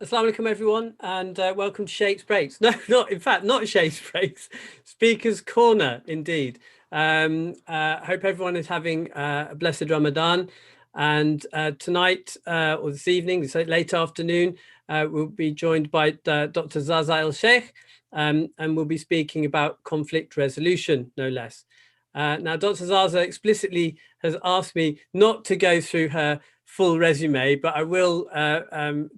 Assalamu alaikum everyone, and welcome to Sheikh's Breaks. No, not Sheikh's Breaks, Speaker's Corner, indeed. Hope everyone is having a blessed Ramadan. And tonight, or this evening, so late afternoon, we'll be joined by Dr. Zaza Elsheikh, and we'll be speaking about conflict resolution, no less. Now, Dr. Zaza explicitly has asked me not to go through her full resume, but I will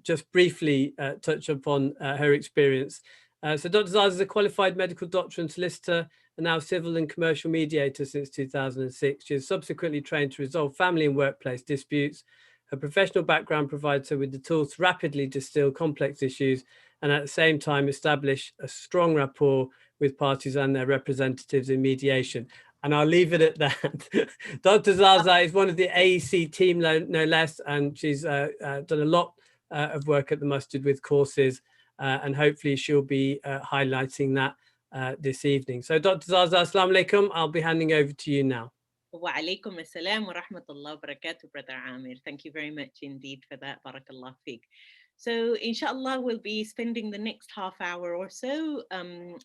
just briefly touch upon her experience. So Dr. Zaza is a qualified medical doctor and solicitor, and now civil and commercial mediator since 2006. She has subsequently trained to resolve family and workplace disputes. Her professional background provides her with the tools to rapidly distill complex issues and at the same time establish a strong rapport with parties and their representatives in mediation. And I'll leave it at that. Dr. Zaza is one of the AEC team, no less, and she's done a lot of work at the Masjid with courses, and hopefully she'll be highlighting that this evening. So Dr. Zaza, assalamu alaikum. I'll be handing over to you now. Wa alaikum assalam wa rahmatullah wa barakatuh, Brother Amir. Thank you very much indeed for that. Barakallah fiqh. So, inshallah, we'll be spending the next half hour or so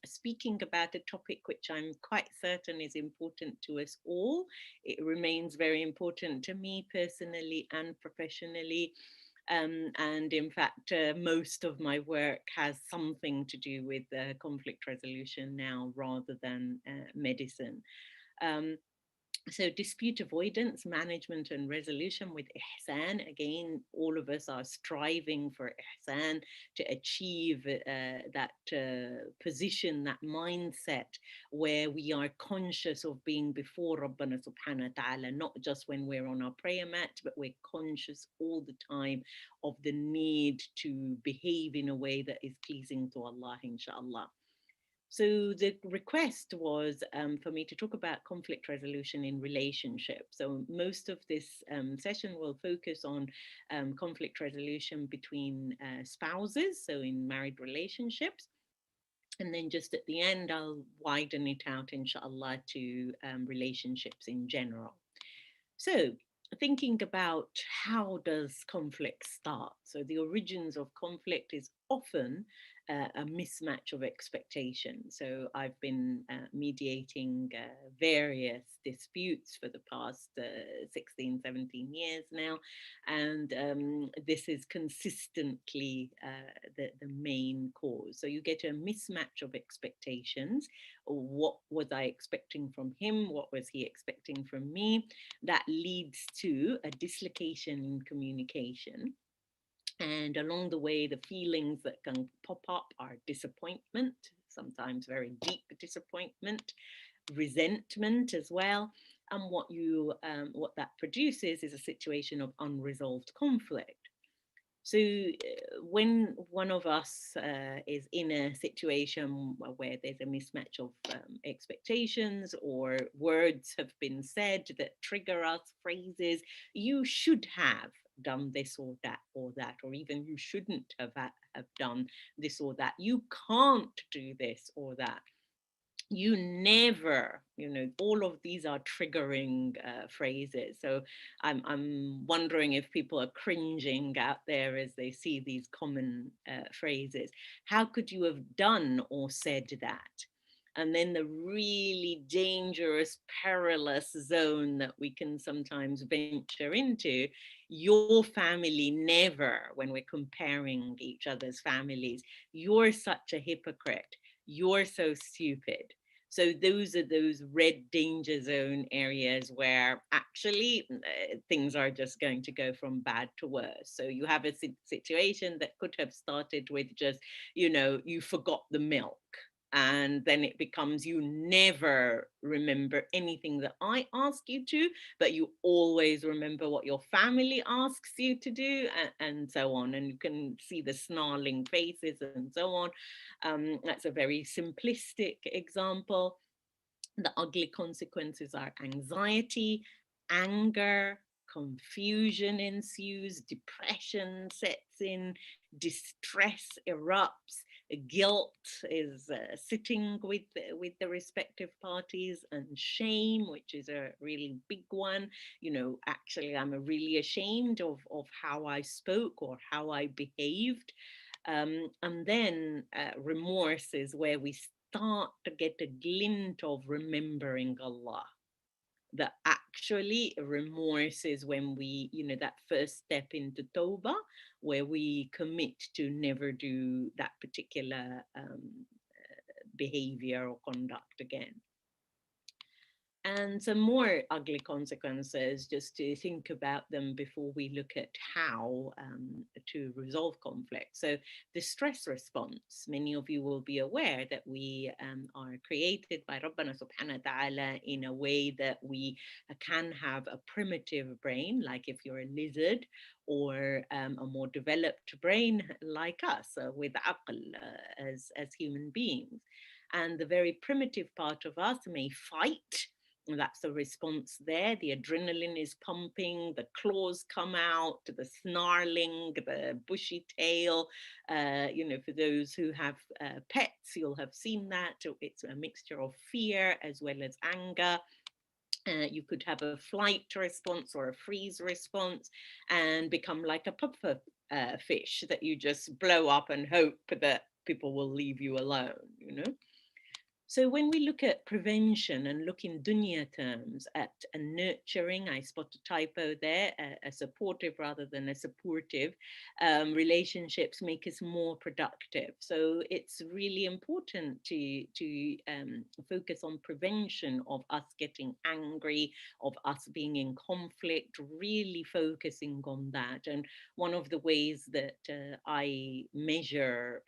speaking about a topic which I'm quite certain is important to us all. It remains very important to me personally and professionally. And in fact, most of my work has something to do with conflict resolution now rather than medicine. So dispute avoidance, management and resolution with ihsan. Again, all of us are striving for ihsan, to achieve that position, that mindset where we are conscious of being before Rabbana subhanahu wa ta'ala, not just when we're on our prayer mat, but we're conscious all the time of the need to behave in a way that is pleasing to Allah, inshallah. So the request was for me to talk about conflict resolution in relationships. So most of this session will focus on conflict resolution between spouses, so in married relationships. And then just at the end, I'll widen it out, inshallah, to relationships in general. So thinking about how does conflict start? So the origins of conflict is often a mismatch of expectations. So I've been mediating various disputes for the past 16, 17 years now. And this is consistently the main cause. So you get a mismatch of expectations. What was I expecting from him? What was he expecting from me? That leads to a dislocation in communication. And along the way, the feelings that can pop up are disappointment, sometimes very deep disappointment, resentment as well. And what that produces is a situation of unresolved conflict. So when one of us is in a situation where there's a mismatch of expectations or words have been said that trigger us, phrases, you should have done this or that, or even you shouldn't have done this or that. You can't do this or that. You never, all of these are triggering phrases. So I'm wondering if people are cringing out there as they see these common phrases. How could you have done or said that? And then the really dangerous, perilous zone that we can sometimes venture into, your family never, when we're comparing each other's families, you're such a hypocrite. You're so stupid. So those are those red danger zone areas where actually things are just going to go from bad to worse. So you have a situation that could have started with just, you forgot the milk. And then it becomes you never remember anything that I ask you to, but you always remember what your family asks you to do, and so on. And you can see the snarling faces and so on. That's a very simplistic example. The ugly consequences are anxiety, anger, confusion ensues, depression sets in, distress erupts, guilt is sitting with the respective parties, and shame, which is a really big one. Actually, I'm really ashamed of how I spoke or how I behaved. And then remorse is where we start to get a glint of remembering Allah. That actually remorse is when we, that first step into Tawbah, where we commit to never do that particular behavior or conduct again. And some more ugly consequences, just to think about them before we look at how to resolve conflict. So the stress response, many of you will be aware that we are created by Rabbana subhanahu wa ta'ala in a way that we can have a primitive brain, like if you're a lizard, or a more developed brain like us, with aql, as human beings. And the very primitive part of us may fight. That's the response there. The adrenaline is pumping, the claws come out, the snarling, the bushy tail. For those who have pets, you'll have seen that. It's a mixture of fear as well as anger. You could have a flight response or a freeze response and become like a puffer fish that you just blow up and hope that people will leave you alone. So when we look at prevention and look in dunya terms at a nurturing, I spot a typo there, a supportive rather than a supportive, relationships make us more productive. So it's really important to focus on prevention of us getting angry, of us being in conflict, really focusing on that. And one of the ways that I measure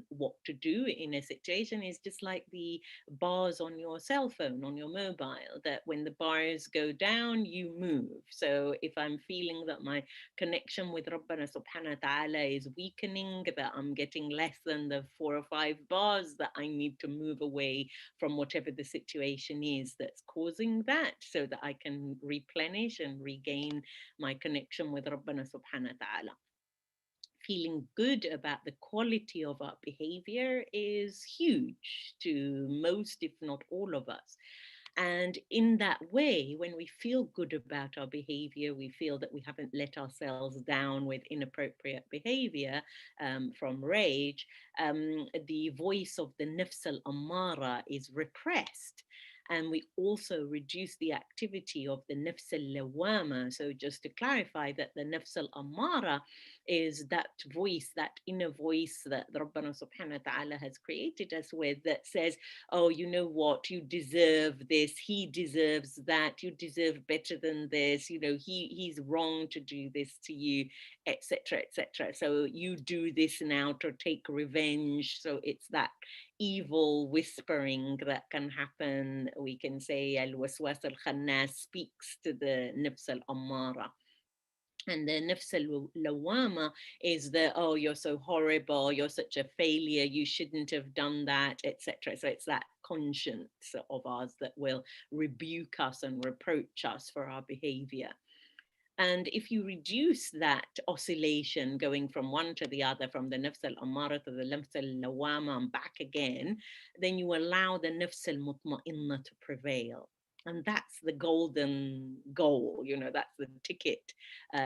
what to do in a situation is just like the bars on your cell phone, on your mobile, that when the bars go down, you move. So if I'm feeling that my connection with Rabbana subhanahu wa ta'ala is weakening, that I'm getting less than the 4 or 5 bars, that I need to move away from whatever the situation is that's causing that, so that I can replenish and regain my connection with Rabbana subhanahu wa ta'ala. Feeling good about the quality of our behavior is huge to most, if not all of us. And in that way, when we feel good about our behavior, we feel that we haven't let ourselves down with inappropriate behavior from rage, the voice of the nafs al-ammara is repressed. And we also reduce the activity of the nafs al-lawama. So just to clarify that the nafs al-ammara is that voice, that inner voice that Rabbana subhanahu wa ta'ala has created us with, that says, oh, you know what, you deserve this, he deserves that, you deserve better than this, he's wrong to do this to you, etc., etc. So you do this now to take revenge. So it's that evil whispering that can happen. We can say al-waswas al-khannas speaks to the nafs al-ammara. And the nafs al-lawama is the, oh, you're so horrible, you're such a failure, you shouldn't have done that, etc. So it's that conscience of ours that will rebuke us and reproach us for our behavior. And if you reduce that oscillation going from one to the other, from the nafs al-ammara to the nafs al-lawama and back again, then you allow the nafs al-mutma'inna to prevail. And that's the golden goal, that's the ticket,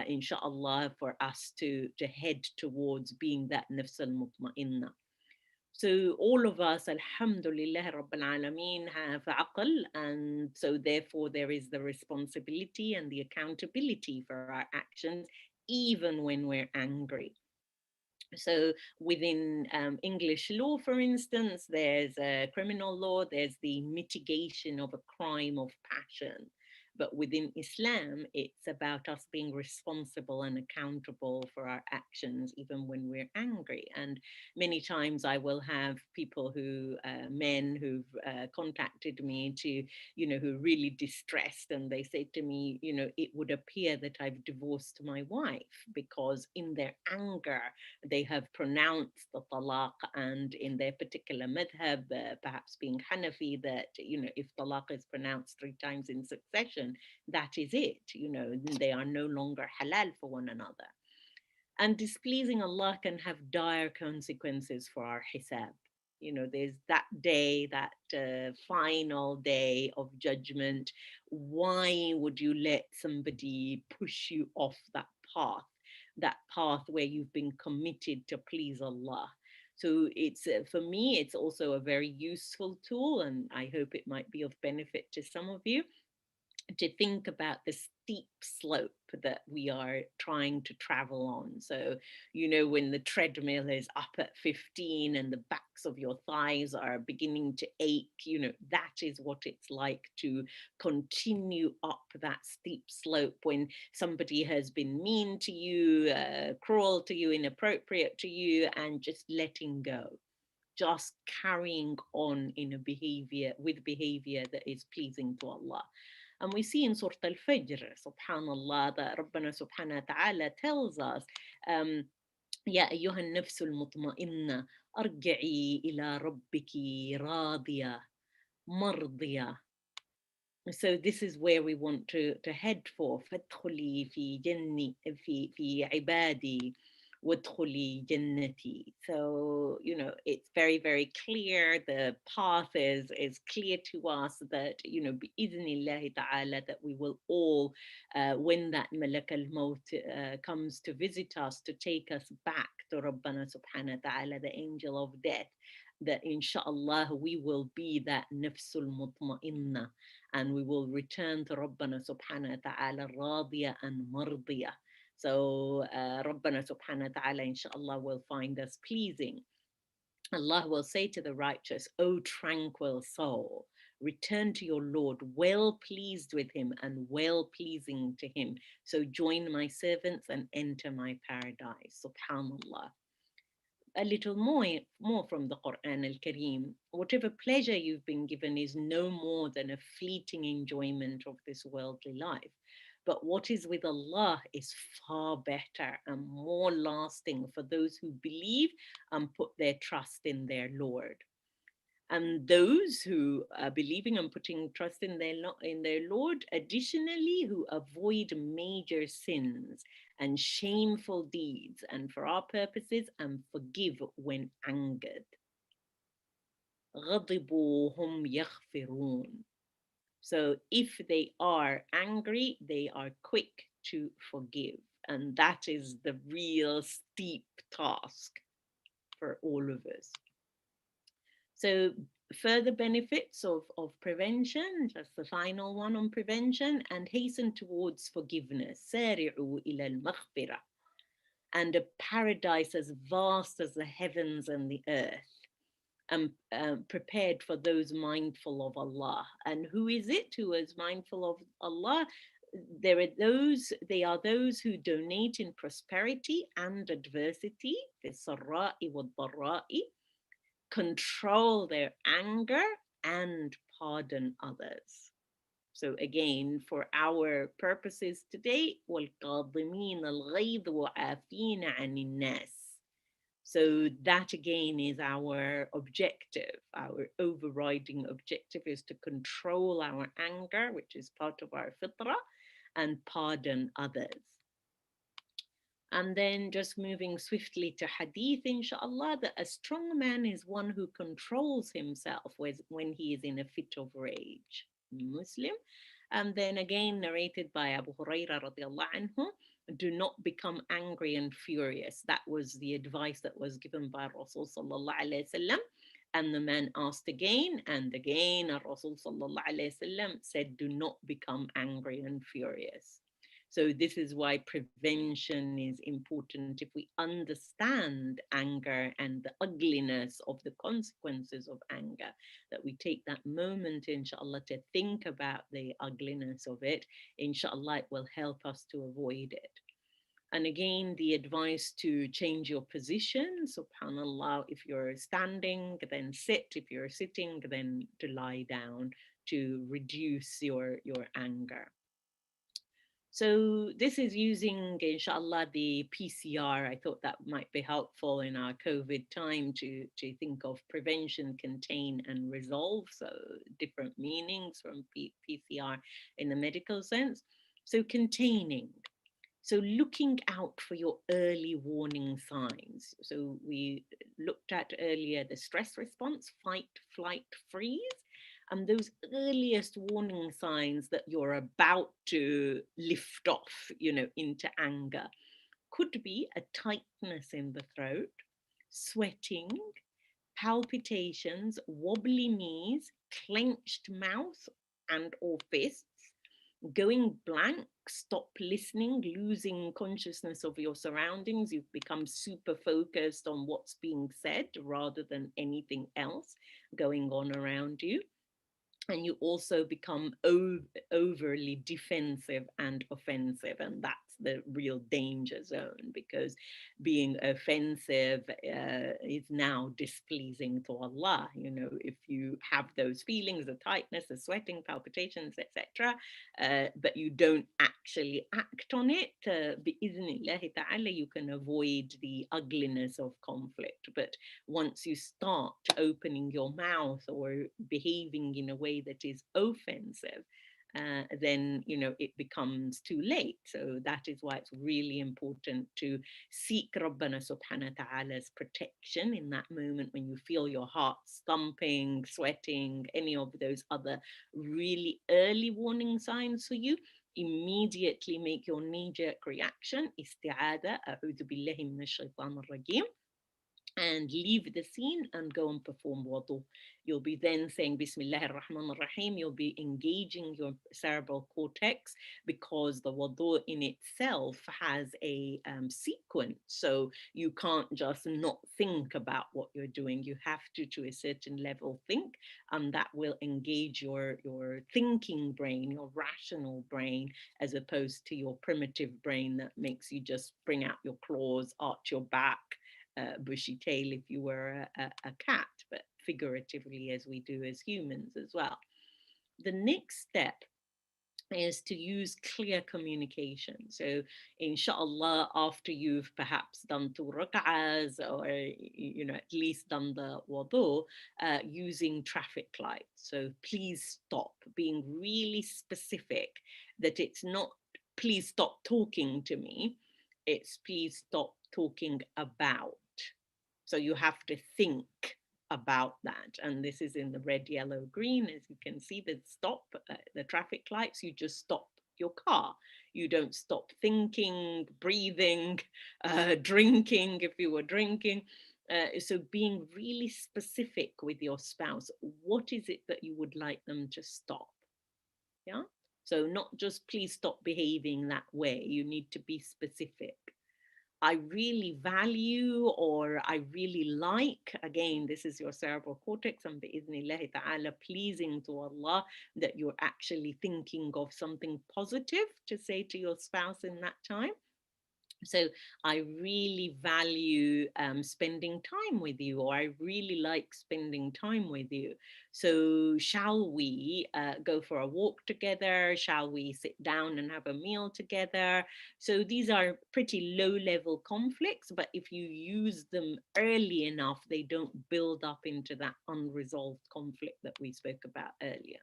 inshallah, for us to head towards being that nafs al-mutma'inna. So all of us, alhamdulillah rabbil alameen, have aql, and so therefore there is the responsibility and the accountability for our actions, even when we're angry. So within English law, for instance, there's a criminal law, there's the mitigation of a crime of passion. But within Islam, it's about us being responsible and accountable for our actions, even when we're angry. And many times I will have people men who've contacted me who are really distressed, and they say to me, it would appear that I've divorced my wife, because in their anger, they have pronounced the talaq, and in their particular madhab, perhaps being Hanafi, that, if talaq is pronounced 3 times in succession, that is it, they are no longer halal for one another. And displeasing Allah can have dire consequences for our hisab. There's that day, that final day of judgment. Why would you let somebody push you off that path? that path where you've been committed to please Allah. So it's for me, it's also a very useful tool, and I hope it might be of benefit to some of you to think about the steep slope that we are trying to travel on. So, you know, when the treadmill is up at 15 and the backs of your thighs are beginning to ache, you know, that is what it's like to continue up that steep slope when somebody has been mean to you, cruel to you, inappropriate to you, and just letting go. Just carrying on in a behavior with behavior that is pleasing to Allah. And we see in Surah Al-Fajr, subhanallah, that Rabbana subhanahu wa ta'ala tells us, يا أيها النفس المطمئنة أرجعي إلى ربك راضية مرضية. So this is where we want to head for. فادخلي في جني في عبادي وادخلي جنتي. So, you know, it's very, very clear. The path is clear to us that, you know, بإذن الله تعالى, that we will all, when that Malak al-Maut comes to visit us, to take us back to Rabbana subhanahu wa ta'ala, the angel of death, that inshallah we will be that nafsul mutma'inna, and we will return to Rabbana subhanahu wa ta'ala radiya and mardiya. So Rabbana subhanahu wa ta'ala inshallah will find us pleasing. Allah will say to the righteous, O tranquil soul, return to your Lord, well pleased with him and well pleasing to him. So join my servants and enter my paradise. Subhanallah. A little more from the Quran al-Kareem. Whatever pleasure you've been given is no more than a fleeting enjoyment of this worldly life. But what is with Allah is far better and more lasting for those who believe and put their trust in their Lord. And those who are believing and putting trust in their Lord, additionally, who avoid major sins and shameful deeds, and for our purposes, and forgive when angered. غضبوا هم يغفرون. So if they are angry, they are quick to forgive. And that is the real steep task for all of us. So further benefits of prevention, just the final one on prevention, and hasten towards forgiveness. سارعوا إلى المغفرة. And a paradise as vast as the heavens and the earth, and prepared for those mindful of Allah. And who is it who is mindful of Allah? They are those who donate in prosperity and adversity, في السراء والضراء, control their anger and pardon others. So again, for our purposes today, وَالْقَاضِمِينَ الْغَيْظَ وَعَافِينَ عَنِ النَّاسِ. So that again is our objective. Our overriding objective is to control our anger, which is part of our fitrah, and pardon others. And then just moving swiftly to hadith, inshallah, that a strong man is one who controls himself when he is in a fit of rage. Muslim. And then again narrated by Abu Hurairah radiallahu anhu, do not become angry and furious. That was the advice that was given by Rasul sallallahu alayhi wasallam. And the man asked again and again, and Rasul sallallahu alayhi wasallam said, do not become angry and furious. So this is why prevention is important. If we understand anger and the ugliness of the consequences of anger, that we take that moment, inshallah, to think about the ugliness of it, inshallah, it will help us to avoid it. And again, the advice to change your position, subhanallah, if you're standing, then sit. If you're sitting, then to lie down to reduce your anger. So this is using, inshallah, the PCR. I thought that might be helpful in our COVID time to think of prevention, contain, and resolve. So different meanings from PCR in the medical sense. So containing. So looking out for your early warning signs. So we looked at earlier the stress response, fight, flight, freeze. And those earliest warning signs that you're about to lift off, into anger. could be a tightness in the throat, sweating, palpitations, wobbly knees, clenched mouth and or fists, going blank, stop listening, losing consciousness of your surroundings. You've become super focused on what's being said rather than anything else going on around you. And you also become overly defensive and offensive, and that's the real danger zone, because being offensive is now displeasing to Allah. You know, if you have those feelings, the tightness, the sweating, palpitations, etc., but you don't actually act on it, bi'iznillahi ta'ala, you can avoid the ugliness of conflict. But once you start opening your mouth or behaving in a way that is offensive, then it becomes too late. So that is why it's really important to seek Rabbana subhanahu wa ta'ala's protection in that moment when you feel your heart thumping, sweating, any of those other really early warning signs for you. Immediately make your knee-jerk reaction, isti'ada, a'udhu billahi minash shaitanir rajim, and leave the scene and go and perform wudu. You'll be then saying Bismillah ar-Rahman ar-Rahim. You'll be engaging your cerebral cortex, because the wudu in itself has a sequence. So you can't just not think about what you're doing. You have to a certain level, think, and that will engage your thinking brain, your rational brain, as opposed to your primitive brain that makes you just bring out your claws, arch your back, bushy tail if you were a cat, but figuratively as we do as humans as well. The next step is to use clear communication. So inshallah, after you've perhaps done 2 rak'ahs, or at least done the wudu, using traffic lights. So please stop, being really specific, that it's not please stop talking to me, it's please stop talking about. So you have to think about that. And this is in the red, yellow, green. As you can see, the stop, the traffic lights, you just stop your car. You don't stop thinking, breathing, drinking if you were drinking. So being really specific with your spouse, what is it that you would like them to stop? Yeah. So not just please stop behaving that way. You need to be specific. I really value, or I really like, again, this is your cerebral cortex, and bi'iznillahi ta'ala, pleasing to Allah that you're actually thinking of something positive to say to your spouse in that time. So I really value spending time with you, or I really like spending time with you. So shall we go for a walk together? Shall we sit down and have a meal together? So these are pretty low level conflicts, but if you use them early enough, they don't build up into that unresolved conflict that we spoke about earlier.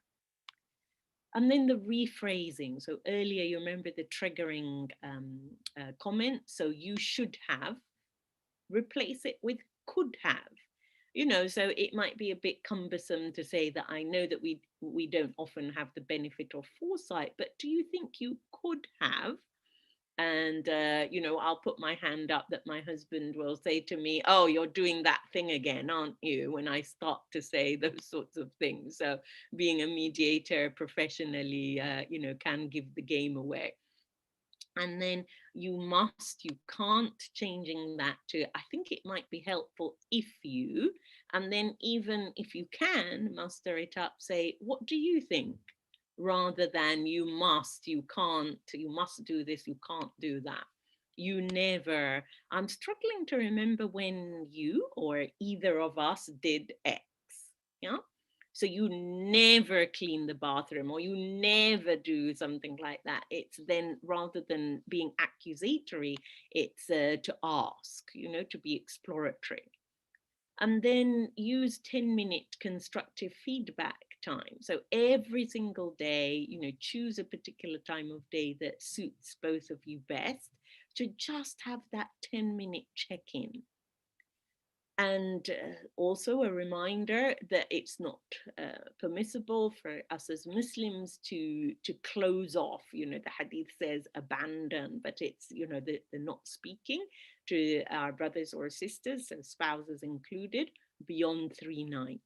And then the rephrasing. So earlier, you remember the triggering comment. So you should have, replace it with could have. So it might be a bit cumbersome to say that I know that we don't often have the benefit of foresight, but do you think you could have? And I'll put my hand up that my husband will say to me, oh, you're doing that thing again, aren't you, when I start to say those sorts of things. So being a mediator professionally can give the game away. And then you can't, changing that to I think it might be helpful if you, and then even if you can muster it up, say, what do you think, rather than you must, you can't, you must do this, you can't do that. You never, I'm struggling to remember when you or either of us did X. Yeah. So you never clean the bathroom, or you never do something like that. It's then, rather than being accusatory, it's to ask, to be exploratory. And then use 10-minute constructive feedback time. So every single day, choose a particular time of day that suits both of you best, to just have that 10-minute check-in. And also a reminder that it's not permissible for us as Muslims to close off. You know, the hadith says abandon, but it's, you know, they're not speaking to our brothers or sisters, so spouses included, beyond 3 nights.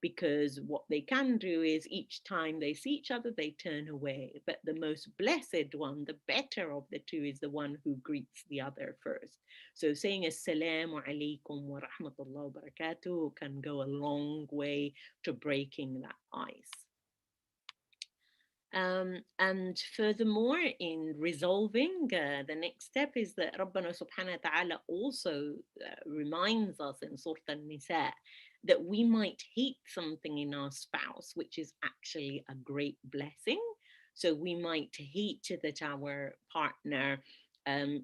Because what they can do is each time they see each other, they turn away. But the most blessed one, the better of the two, is the one who greets the other first. So saying Assalamu alaikum wa rahmatullahi wa barakatuh can go a long way to breaking that ice. And furthermore, in resolving, the next step is that Rabbana subhanahu wa ta'ala also reminds us in Surah An-Nisa that we might hate something in our spouse, which is actually a great blessing. So we might hate that our partner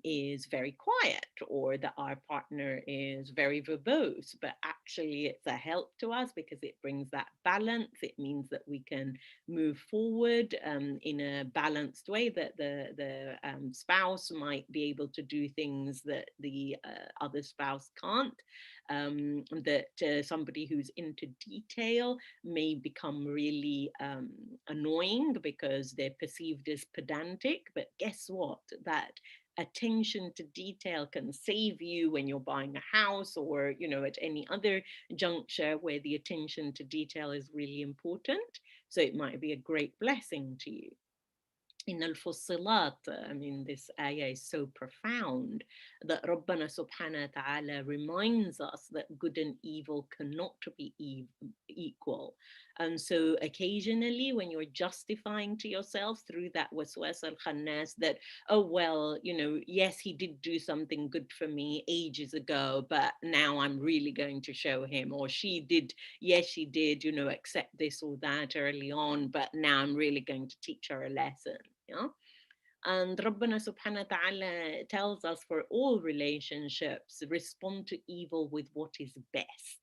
is very quiet, or that our partner is very verbose, but actually it's a help to us because it brings that balance. It means that we can move forward in a balanced way, that the spouse might be able to do things that the other spouse can't, that somebody who's into detail may become really annoying because they're perceived as pedantic. But guess what? That attention to detail can save you when you're buying a house, or, you know, at any other juncture where the attention to detail is really important. So it might be a great blessing to you. In Al-Fussilat, I mean, this ayah is so profound that Rabbana subhanahu wa ta'ala reminds us that good and evil cannot be equal. And so occasionally when you're justifying to yourself through that waswas al-khannas that, oh, well, you know, yes, he did do something good for me ages ago, but now I'm really going to show him, or she did, yes, she did, you know, accept this or that early on, but now I'm really going to teach her a lesson. Yeah? And Rabbana subhanahu wa ta'ala tells us for all relationships, respond to evil with what is best.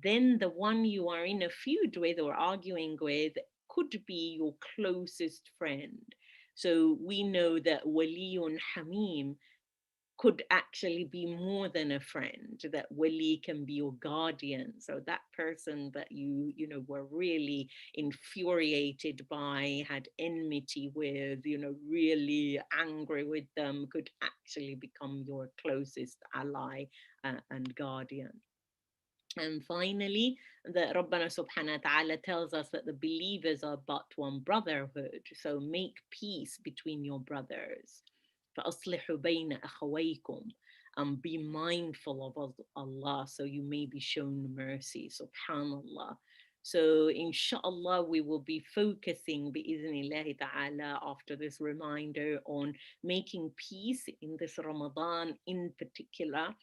Then the one you are in a feud with or arguing with could be your closest friend. So we know that waliyun hamim could actually be more than a friend, that wali can be your guardian. So that person that you know, were really infuriated by, had enmity with, you know, really angry with them, could actually become your closest ally and guardian. And finally, the Rabbana subhanahu wa ta'ala tells us that the believers are but one brotherhood. So make peace between your brothers. فَأَصْلِحُوا بَيْنَ أَخَوَيْكُمْ, and be mindful of Allah so you may be shown mercy. Subhanallah. So inshallah we will be focusing bi'iznillahi ta'ala after this reminder on making peace in this Ramadan in particular.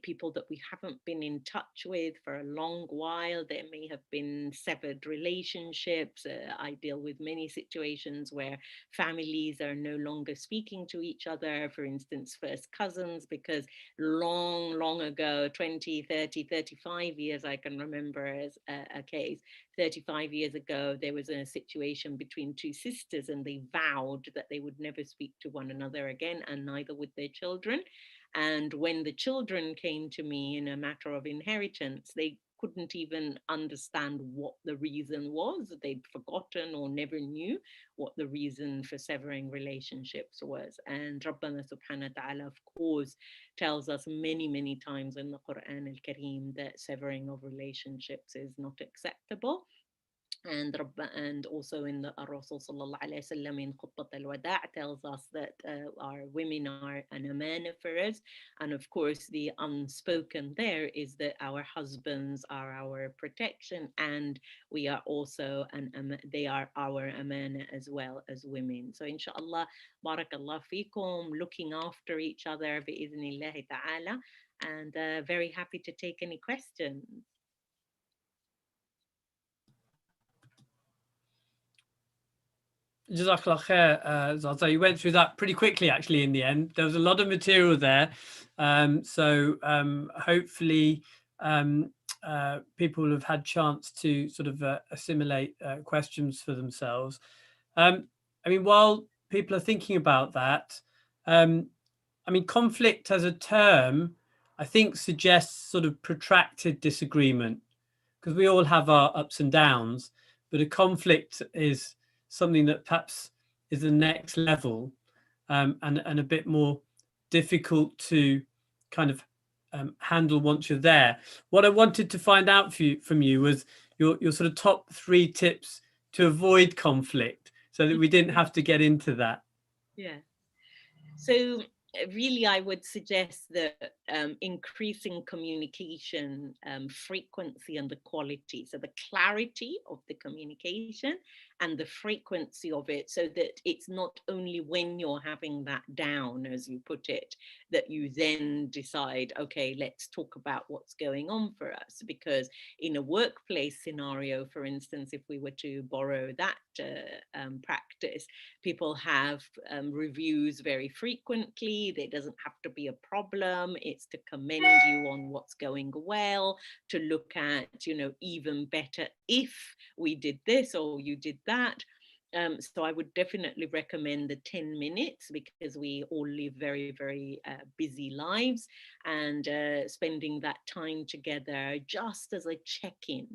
People that we haven't been in touch with for a long while. There may have been severed relationships. I deal with many situations where families are no longer speaking to each other, for instance, first cousins, because long ago, 20, 30, 35 years, I can remember as a case, 35 years ago, there was a situation between two sisters and they vowed that they would never speak to one another again, and neither would their children. And when the children came to me in a matter of inheritance, they couldn't even understand what the reason was. They'd forgotten or never knew what the reason for severing relationships was. And Rabbana subhanahu wa ta'ala, of course, tells us many times in the Quran al-Kareem that severing of relationships is not acceptable. And also in the Rasul sallallahu alayhi wasallam in Khutbat al-Wada' tells us that our women are an amana for us. And of course the unspoken there is that our husbands are our protection, and we are also they are our amana as well as women. So inshallah, barakallah fikum, looking after each other bi'idhnillahi ta'ala, and very happy to take any questions. Jazakallah khair, Zaza. You went through that pretty quickly, actually, in the end. There was a lot of material there. So hopefully people have had chance to sort of assimilate questions for themselves. I mean, while people are thinking about that, I mean, conflict as a term, I think suggests sort of protracted disagreement, because we all have our ups and downs, but a conflict is something that perhaps is the next level, and a bit more difficult to kind of handle once you're there. What I wanted to find out from you was your sort of top 3 tips to avoid conflict, so that we didn't have to get into that. Yeah. So really, I would suggest that increasing communication frequency and the quality. So the clarity of the communication and the frequency of it, so that it's not only when you're having that down, as you put it, that you then decide, okay, let's talk about what's going on for us. Because in a workplace scenario, for instance, if we were to borrow that practice, people have reviews very frequently. There doesn't have to be a problem. It's to commend you on what's going well, to look at, even better if we did this or you did that. So I would definitely recommend the 10 minutes, because we all live very, very busy lives, and spending that time together just as a check-in,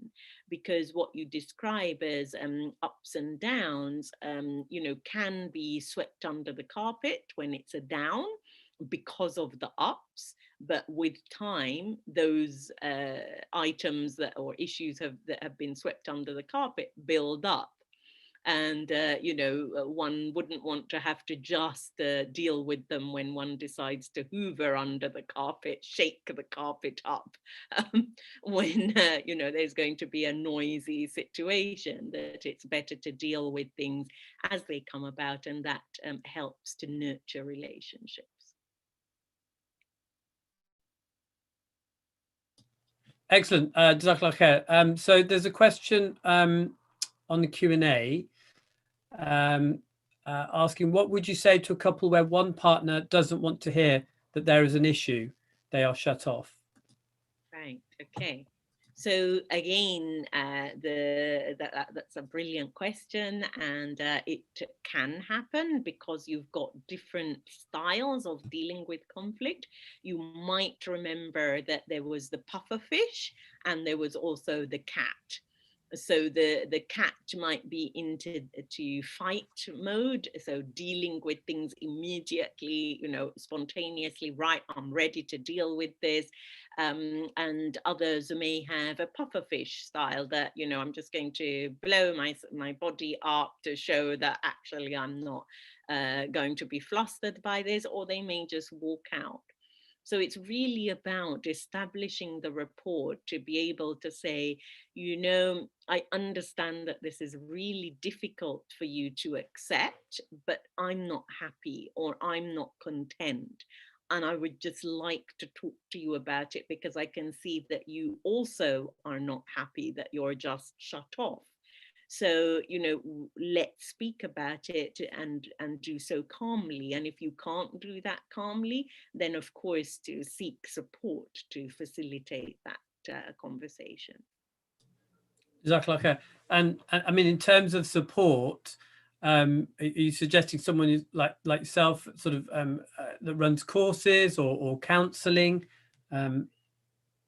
because what you describe as ups and downs, can be swept under the carpet when it's a down because of the ups. But with time, those items or issues that have been swept under the carpet build up. And one wouldn't want to have to just deal with them when one decides to hoover under the carpet, shake the carpet up, when there's going to be a noisy situation. That it's better to deal with things as they come about, and that helps to nurture relationships. Excellent. Jazakallah khair. So there's a question on the Q&A, asking, what would you say to a couple where one partner doesn't want to hear that there is an issue? They are shut off. Right. Okay. So again, that's a brilliant question, and it can happen because you've got different styles of dealing with conflict. You might remember that there was the puffer fish, and there was also the cat. So the cat might be into fight mode, so dealing with things immediately, spontaneously. Right, I'm ready to deal with this. And others may have a pufferfish style, that I'm just going to blow my body up to show that actually I'm not going to be flustered by this, or they may just walk out. So it's really about establishing the rapport to be able to say, I understand that this is really difficult for you to accept, but I'm not happy, or I'm not content. And I would just like to talk to you about it, because I can see that you also are not happy, that you're just shut off. So, let's speak about it, and do so calmly. And if you can't do that calmly, then of course to seek support to facilitate that conversation. Jazakallah khair. And I mean, in terms of support, are you suggesting someone is like yourself, sort of that runs courses or counselling?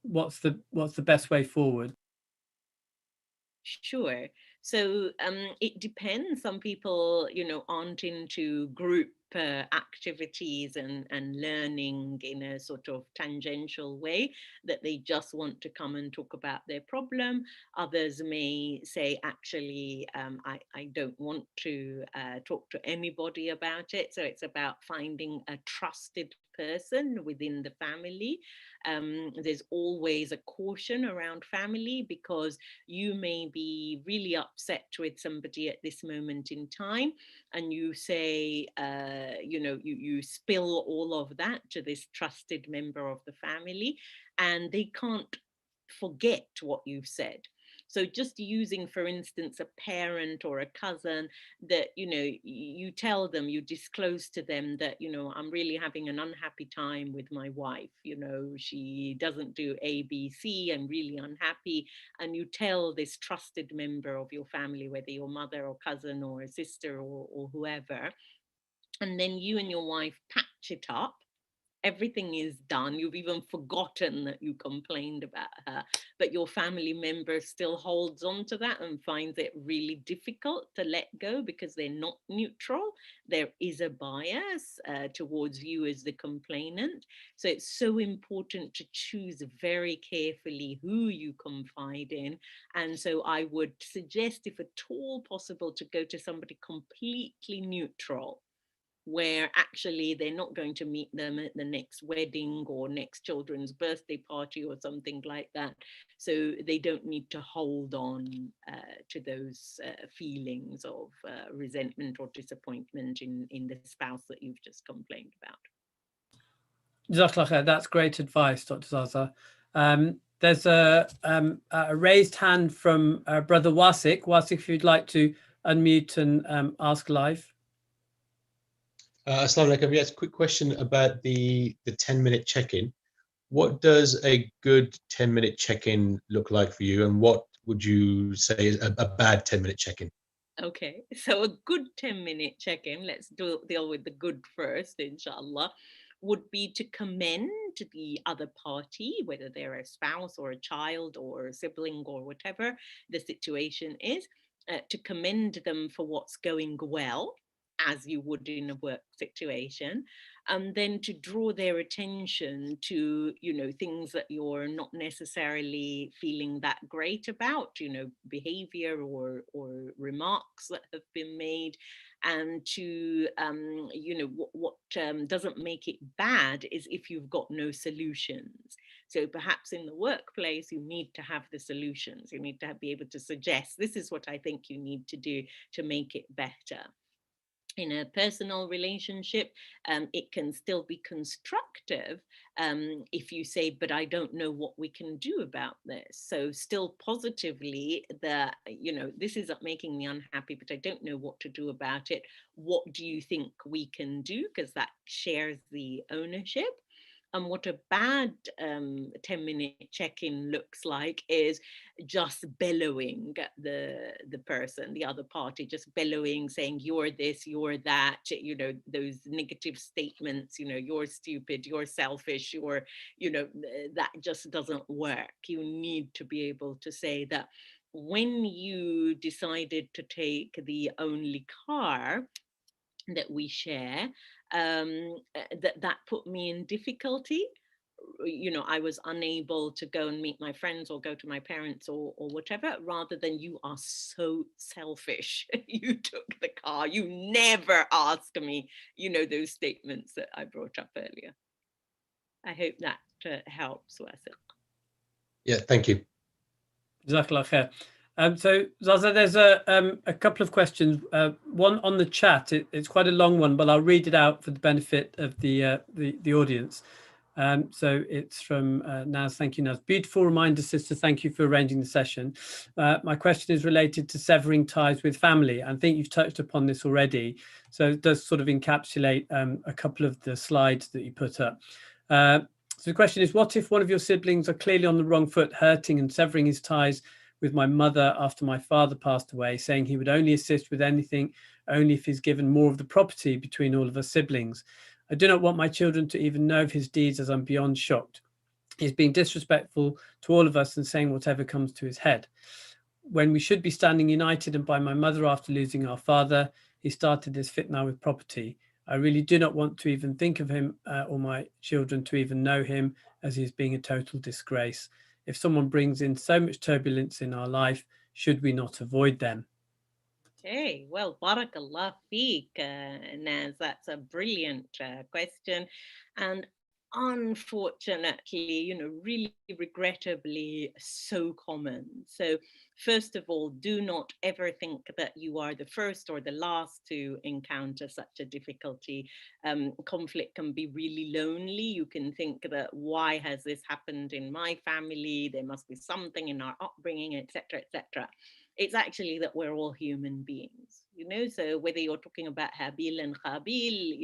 What's the best way forward? Sure. So it depends. Some people, aren't into group activities and learning in a sort of tangential way, that they just want to come and talk about their problem. Others may say, actually, I don't want to talk to anybody about it. So it's about finding a trusted person within the family. There's always a caution around family, because you may be really upset with somebody at this moment in time, and you say, you spill all of that to this trusted member of the family, and they can't forget what you've said. So just using, for instance, a parent or a cousin, that, you tell them, you disclose to them that, I'm really having an unhappy time with my wife. She doesn't do A, B, C. I'm really unhappy. And you tell this trusted member of your family, whether your mother or cousin or a sister or whoever, and then you and your wife patch it up. everything is done. You've even forgotten that you complained about her, but your family member still holds on to that and finds it really difficult to let go because they're not neutral. There is a bias towards you as the complainant. So it's so important to choose very carefully who you confide in. And so I would suggest, if at all possible, to go to somebody completely neutral, where actually they're not going to meet them at the next wedding or next children's birthday party or something like that. So they don't need to hold on to those feelings of resentment or disappointment in the spouse that you've just complained about. Jazakallah khair. That's great advice, Dr. Zaza. There's a raised hand from Brother Wasik. Wasik, if you'd like to unmute and ask live. Assalamu alaikum. Yes, quick question about the 10-minute check-in. What does a good 10-minute check-in look like for you, and what would you say is a bad 10-minute check-in? Okay, so a good 10-minute check-in, let's deal with the good first, inshallah, would be to commend the other party, whether they're a spouse or a child or a sibling or whatever the situation is, to commend them for what's going well, as you would in a work situation, and then to draw their attention to, things that you're not necessarily feeling that great about, behavior or remarks that have been made. And to, what doesn't make it bad is if you've got no solutions. So perhaps in the workplace, you need to have the solutions. You need to be able to suggest, this is what I think you need to do to make it better. In a personal relationship, it can still be constructive if you say, but I don't know what we can do about this. So still positively, this isn't making me unhappy, but I don't know what to do about it. What do you think we can do? Because that shares the ownership. And what a bad 10-minute check-in looks like is just bellowing at the person, the other party, just bellowing, saying, you're this, you're that, those negative statements, you're stupid, you're selfish, that just doesn't work. You need to be able to say that when you decided to take the only car that we share, that put me in difficulty. I was unable to go and meet my friends or go to my parents or whatever, rather than, you are so selfish. You took the car, you never asked me, those statements that I brought up earlier. I hope that helps, Wasik. Yeah, thank you. Jazakallah khair. So Zaza, there's a couple of questions. One on the chat. It's quite a long one, but I'll read it out for the benefit of the audience. So it's from Naz. Thank you, Naz. Beautiful reminder, sister. Thank you for arranging the session. My question is related to severing ties with family. I think you've touched upon this already. So it does sort of encapsulate a couple of the slides that you put up. So the question is, what if one of your siblings are clearly on the wrong foot, hurting and severing his ties with my mother after my father passed away, saying he would only assist with anything only if he's given more of the property between all of us siblings? I do not want my children to even know of his deeds, as I'm beyond shocked. He's being disrespectful to all of us and saying whatever comes to his head. When we should be standing united, and by my mother after losing our father, he started this fitna with property. I really do not want to even think of him or my children to even know him, as he's being a total disgrace. If someone brings in so much turbulence in our life, should we not avoid them? Okay, well, barakallah feek, Naz. That's a brilliant question. And unfortunately, really regrettably so common. So first of all, do not ever think that you are the first or the last to encounter such a difficulty. Conflict can be really lonely. You can think that, why has this happened in my family? There must be something in our upbringing, etc., etc. It's actually that we're all human beings, so whether you're talking about Habil and Qabil,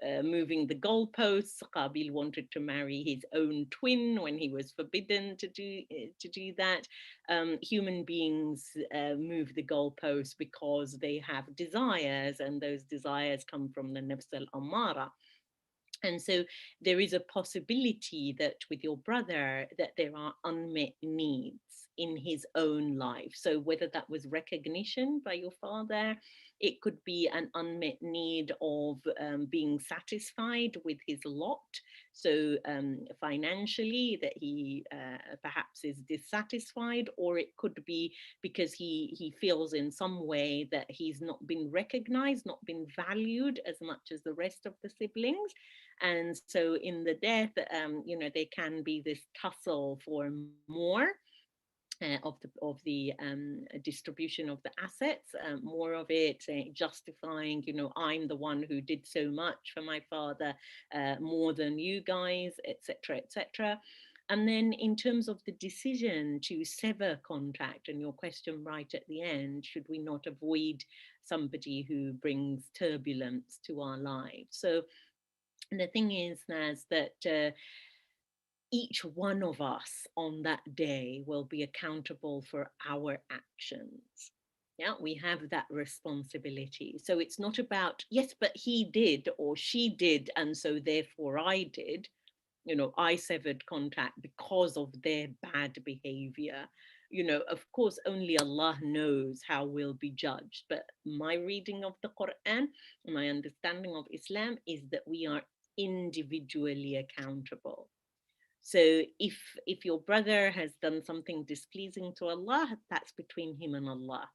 and moving the goalposts. Qabil wanted to marry his own twin when he was forbidden to do that. Human beings move the goalposts because they have desires, and those desires come from the nafs al-amara. And so there is a possibility that with your brother that there are unmet needs in his own life. So whether that was recognition by your father, it could be an unmet need of being satisfied with his lot. So financially, that he perhaps is dissatisfied, or it could be because he feels in some way that he's not been recognized, not been valued as much as the rest of the siblings. And so in the death, there can be this tussle for more of the distribution of the assets, more of it, justifying, I'm the one who did so much for my father, more than you guys, etc., etc. And then in terms of the decision to sever contact, and your question right at the end, should we not avoid somebody who brings turbulence to our lives? So the thing is, Naz, that each one of us on that day will be accountable for our actions. Yeah, we have that responsibility. So it's not about, yes, but he did or she did, and so therefore I did. I severed contact because of their bad behavior. Of course, only Allah knows how we'll be judged. But my reading of the Quran, my understanding of Islam is that we are individually accountable. So if your brother has done something displeasing to Allah, that's between him and Allah.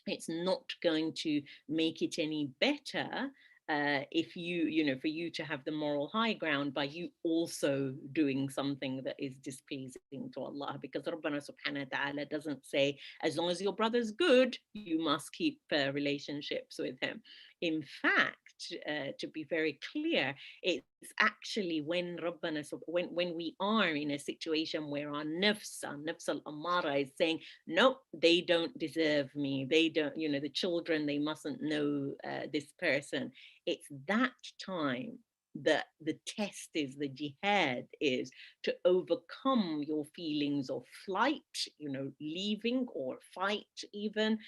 It's not going to make it any better if for you to have the moral high ground by you also doing something that is displeasing to Allah, because Rabbana subhanahu wa ta'ala doesn't say, as long as your brother's good, you must keep relationships with him. In fact, to be very clear, it's actually when when we are in a situation where our nafs al-amara is saying, nope, they don't deserve me, they don't, the children, they mustn't know this person. It's that time that the test is, the jihad is to overcome your feelings of flight, leaving or fight, even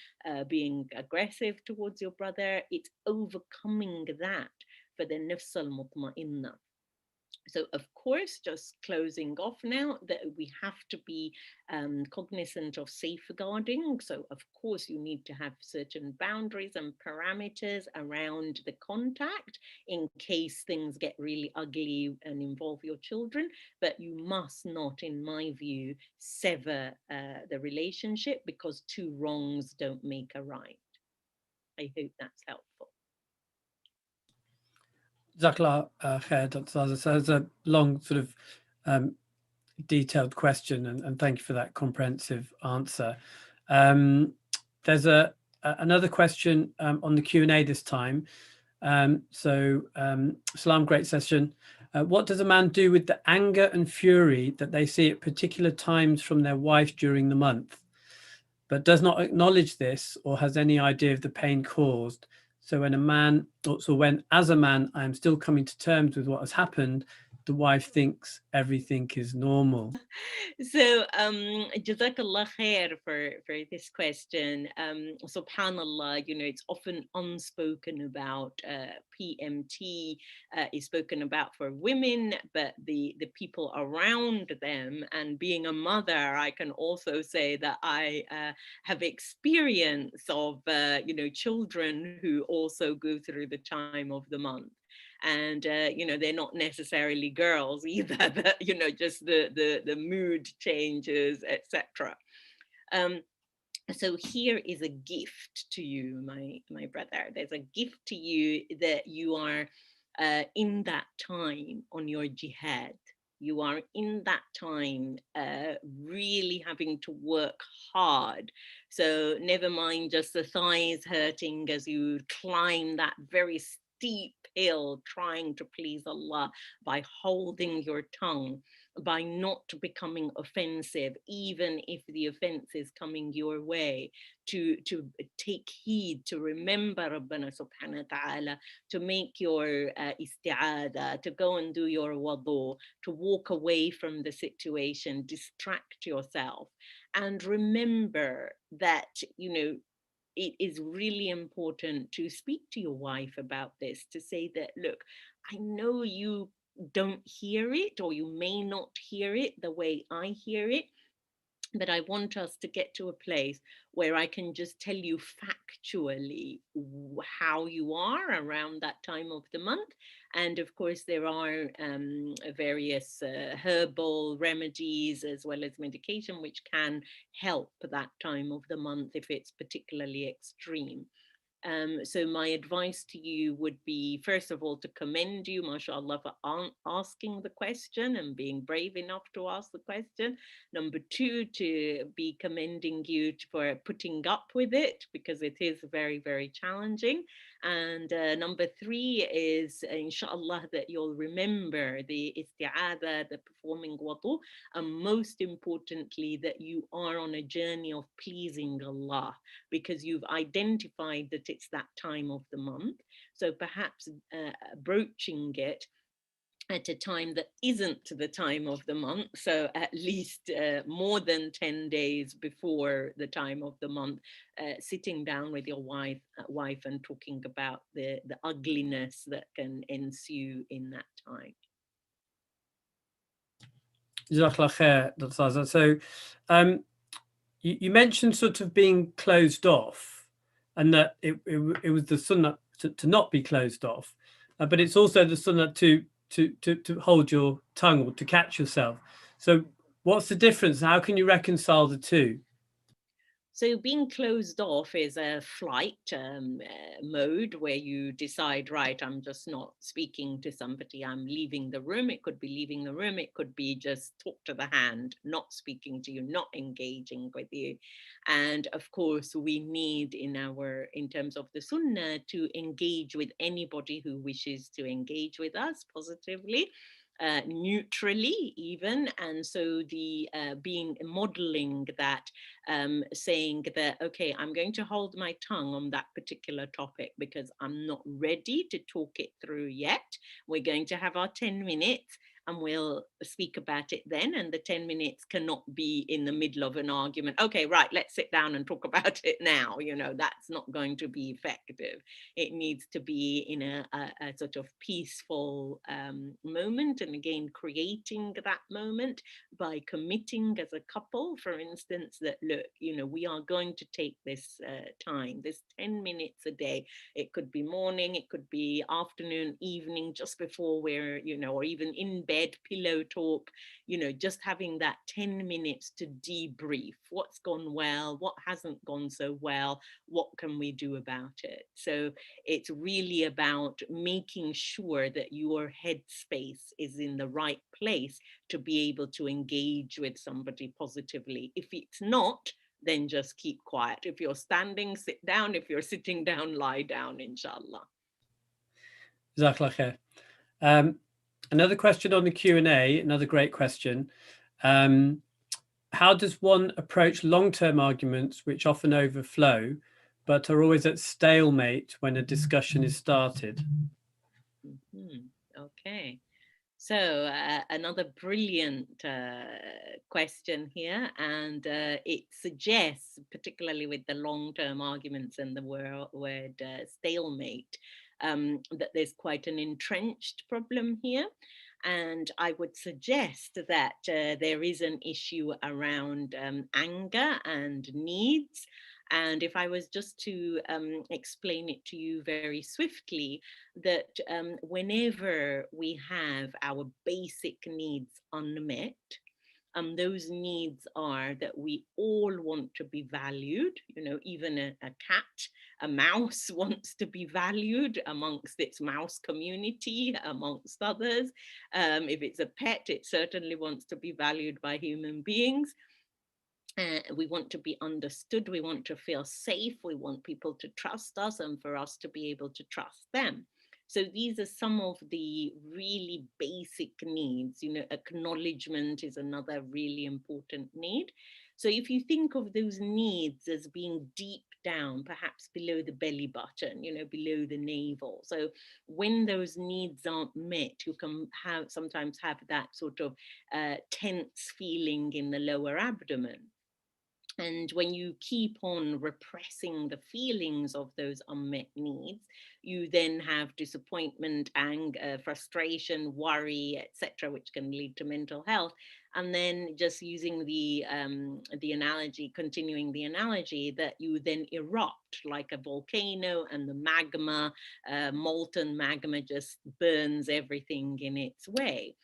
being aggressive towards your brother. It's overcoming that for the nafs al-mutma'inna. So of course, just closing off now, that we have to be cognizant of safeguarding. So of course, you need to have certain boundaries and parameters around the contact in case things get really ugly and involve your children. But you must not, in my view, sever the relationship, because two wrongs don't make a right. I hope that's helpful. Jazakallah khair, Dr. Zaza. So it's a long sort of detailed question, and thank you for that comprehensive answer. There's another question on the Q&A this time. Salam, great session. What does a man do with the anger and fury that they see at particular times from their wife during the month, but does not acknowledge this or has any idea of the pain caused? So when as a man, I am still coming to terms with what has happened, the wife thinks everything is normal. So Jazakallah khair for this question. Subhanallah, it's often unspoken about. PMT is spoken about for women, but the people around them, and being a mother, I can also say that I have experience of children who also go through the time of the month. And they're not necessarily girls either, but just the mood changes, etc. So here is a gift to you, my brother. There's a gift to you, that you are in that time on your jihad. You are in that time really having to work hard. So never mind just the thighs hurting as you climb that very steep hill trying to please Allah by holding your tongue, by not becoming offensive, even if the offense is coming your way, to take heed, to remember Rabbana subhanahu wa ta'ala, to make your isti'adah, to go and do your wudu, to walk away from the situation, distract yourself, and remember that, it is really important to speak to your wife about this, to say that, look, I know you don't hear it, or you may not hear it the way I hear it, but I want us to get to a place where I can just tell you factually how you are around that time of the month. And of course, there are various herbal remedies as well as medication which can help that time of the month if it's particularly extreme. So my advice to you would be, first of all, to commend you, mashallah, for asking the question and being brave enough to ask the question. Number two, to be commending you for putting up with it, because it is very, very challenging. And number three is, inshallah, that you'll remember the isti'adha, the performing wudu, and most importantly, that you are on a journey of pleasing Allah, because you've identified that it's that time of the month. So perhaps broaching it at a time that isn't the time of the month, so at least more than 10 days before the time of the month, sitting down with your wife and talking about the ugliness that can ensue in that time. Jazakallah khair, Dr. Zaza. So you mentioned sort of being closed off, and that it was the sunnah to not be closed off, but it's also the sunnah to hold your tongue or to catch yourself. So what's the difference? How can you reconcile the two? So being closed off is a flight mode where you decide, right, I'm just not speaking to somebody, I'm leaving the room. It could be leaving the room, it could be just talk to the hand, not speaking to you, not engaging with you. And of course, we need in terms of the sunnah, to engage with anybody who wishes to engage with us positively. Neutrally even. And so the being modeling that, saying that, okay, I'm going to hold my tongue on that particular topic because I'm not ready to talk it through yet. We're going to have our 10 minutes and we'll speak about it then. And the 10 minutes cannot be in the middle of an argument. Okay, right, let's sit down and talk about it now. You know, that's not going to be effective. It needs to be in a sort of peaceful moment. And again, creating that moment by committing as a couple, for instance, that look, you know, we are going to take this time, this 10 minutes a day. It could be morning, it could be afternoon, evening, just before we're, you know, or even in bed, pillow talk, you know, just having that 10 minutes to debrief what's gone well, what hasn't gone so well, what can we do about it. So it's really about making sure that your headspace is in the right place to be able to engage with somebody positively. If it's not, then just keep quiet. If you're standing, sit down. If you're sitting down, lie down, inshallah. Jazakallah khair. Another question on the Q&A, another great question. How does one approach long-term arguments which often overflow but are always at stalemate when a discussion is started? Okay. So another brilliant question here, and it suggests, particularly with the long-term arguments and the word stalemate, that there's quite an entrenched problem here. And I would suggest that there is an issue around anger and needs. And if I was just to explain it to you very swiftly, that whenever we have our basic needs unmet, those needs are that we all want to be valued, you know, even a cat, a mouse wants to be valued amongst its mouse community, amongst others. If it's a pet, it certainly wants to be valued by human beings. We want to be understood, we want to feel safe, we want people to trust us and for us to be able to trust them. So these are some of the really basic needs. You know, acknowledgement is another really important need. So if you think of those needs as being deep down, perhaps below the belly button, you know, below the navel. So when those needs aren't met, you can sometimes have that sort of tense feeling in the lower abdomen. And when you keep on repressing the feelings of those unmet needs, you then have disappointment, anger, frustration, worry, etc., which can lead to mental health. And then just using the analogy, continuing the analogy, that you then erupt like a volcano, and the magma, molten magma, just burns everything in its way.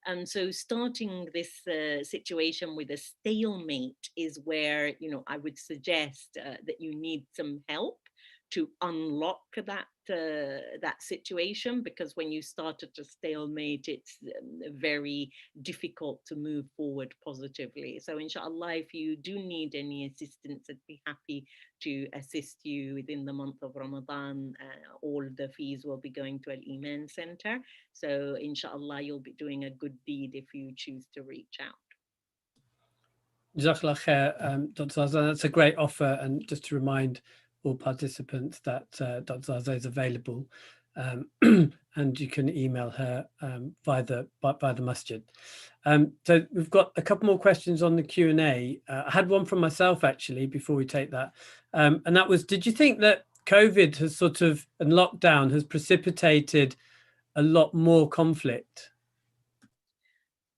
And so starting this situation with a stalemate is where, I would suggest that you need some help to unlock that situation, because when you start at a stalemate, it's very difficult to move forward positively. So inshallah, if you do need any assistance, I'd be happy to assist you within the month of Ramadan. All the fees will be going to Al-Emaan Center. So inshallah, you'll be doing a good deed if you choose to reach out. Jazakallah khair, Dr. Zaza. That's a great offer. And just to remind all participants that Dr. Zaza is available, and you can email her via the masjid. So we've got a couple more questions on the Q&A. I had one from myself actually before we take that, and that was: did you think that COVID has sort of, and lockdown has precipitated a lot more conflict?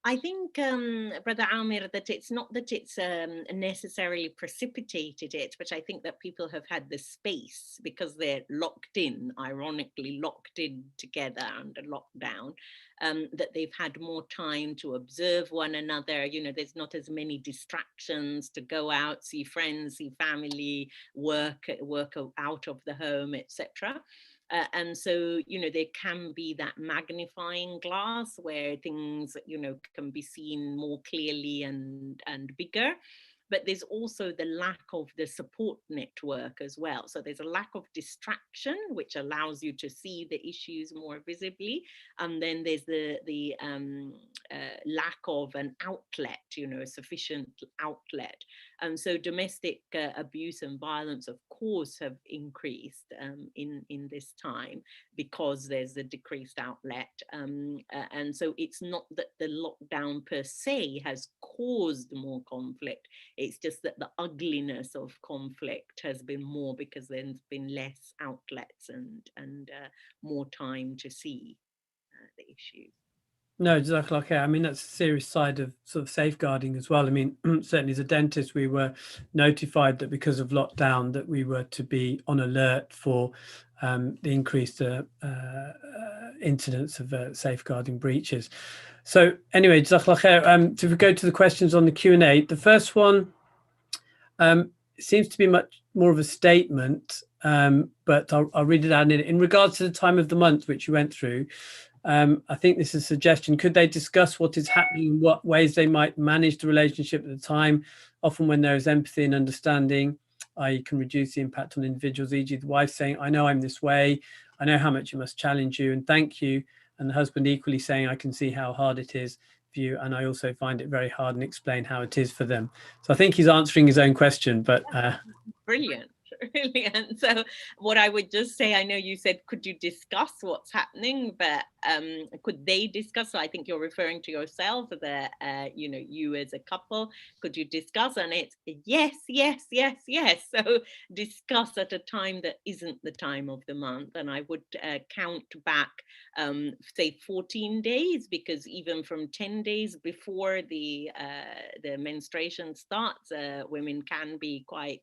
I think, Brother Amir, that it's not that it's necessarily precipitated it, but I think that people have had the space, because they're locked in, ironically locked in together under lockdown, that they've had more time to observe one another. There's not as many distractions to go out, see friends, see family, work out of the home, etc. And so, there can be that magnifying glass where things, can be seen more clearly and bigger. But there's also the lack of the support network as well. So there's a lack of distraction, which allows you to see the issues more visibly. And then there's the lack of an outlet, a sufficient outlet. And so domestic abuse and violence, of course, have increased in this time, because there's a decreased outlet. And so it's not that the lockdown per se has caused more conflict. It's just that the ugliness of conflict has been more, because there's been less outlets and more time to see the issues. No, Jazakallah khair. I mean, that's a serious side of sort of safeguarding as well. I mean, certainly as a dentist, we were notified that because of lockdown that we were to be on alert for the increased incidence of safeguarding breaches. So anyway, Jazakallah khair. So if we go to the questions on the Q&A, the first one seems to be much more of a statement, but I'll read it out. In regards to the time of the month, which you went through, I think this is a suggestion. Could they discuss what is happening, what ways they might manage the relationship at the time? Often when there is empathy and understanding, I can reduce the impact on individuals, e.g. the wife saying, I know I'm this way, I know how much it must challenge you and thank you. And the husband equally saying, I can see how hard it is for you, and I also find it very hard, and explain how it is for them. So I think he's answering his own question, but... Brilliant. Brilliant. So what I would just say, I know you said, could you discuss what's happening, but could they discuss? So I think you're referring to yourself, that you as a couple, could you discuss? And it's yes, yes, yes, yes. So discuss at a time that isn't the time of the month. And I would count back, say 14 days, because even from 10 days before the menstruation starts, women can be quite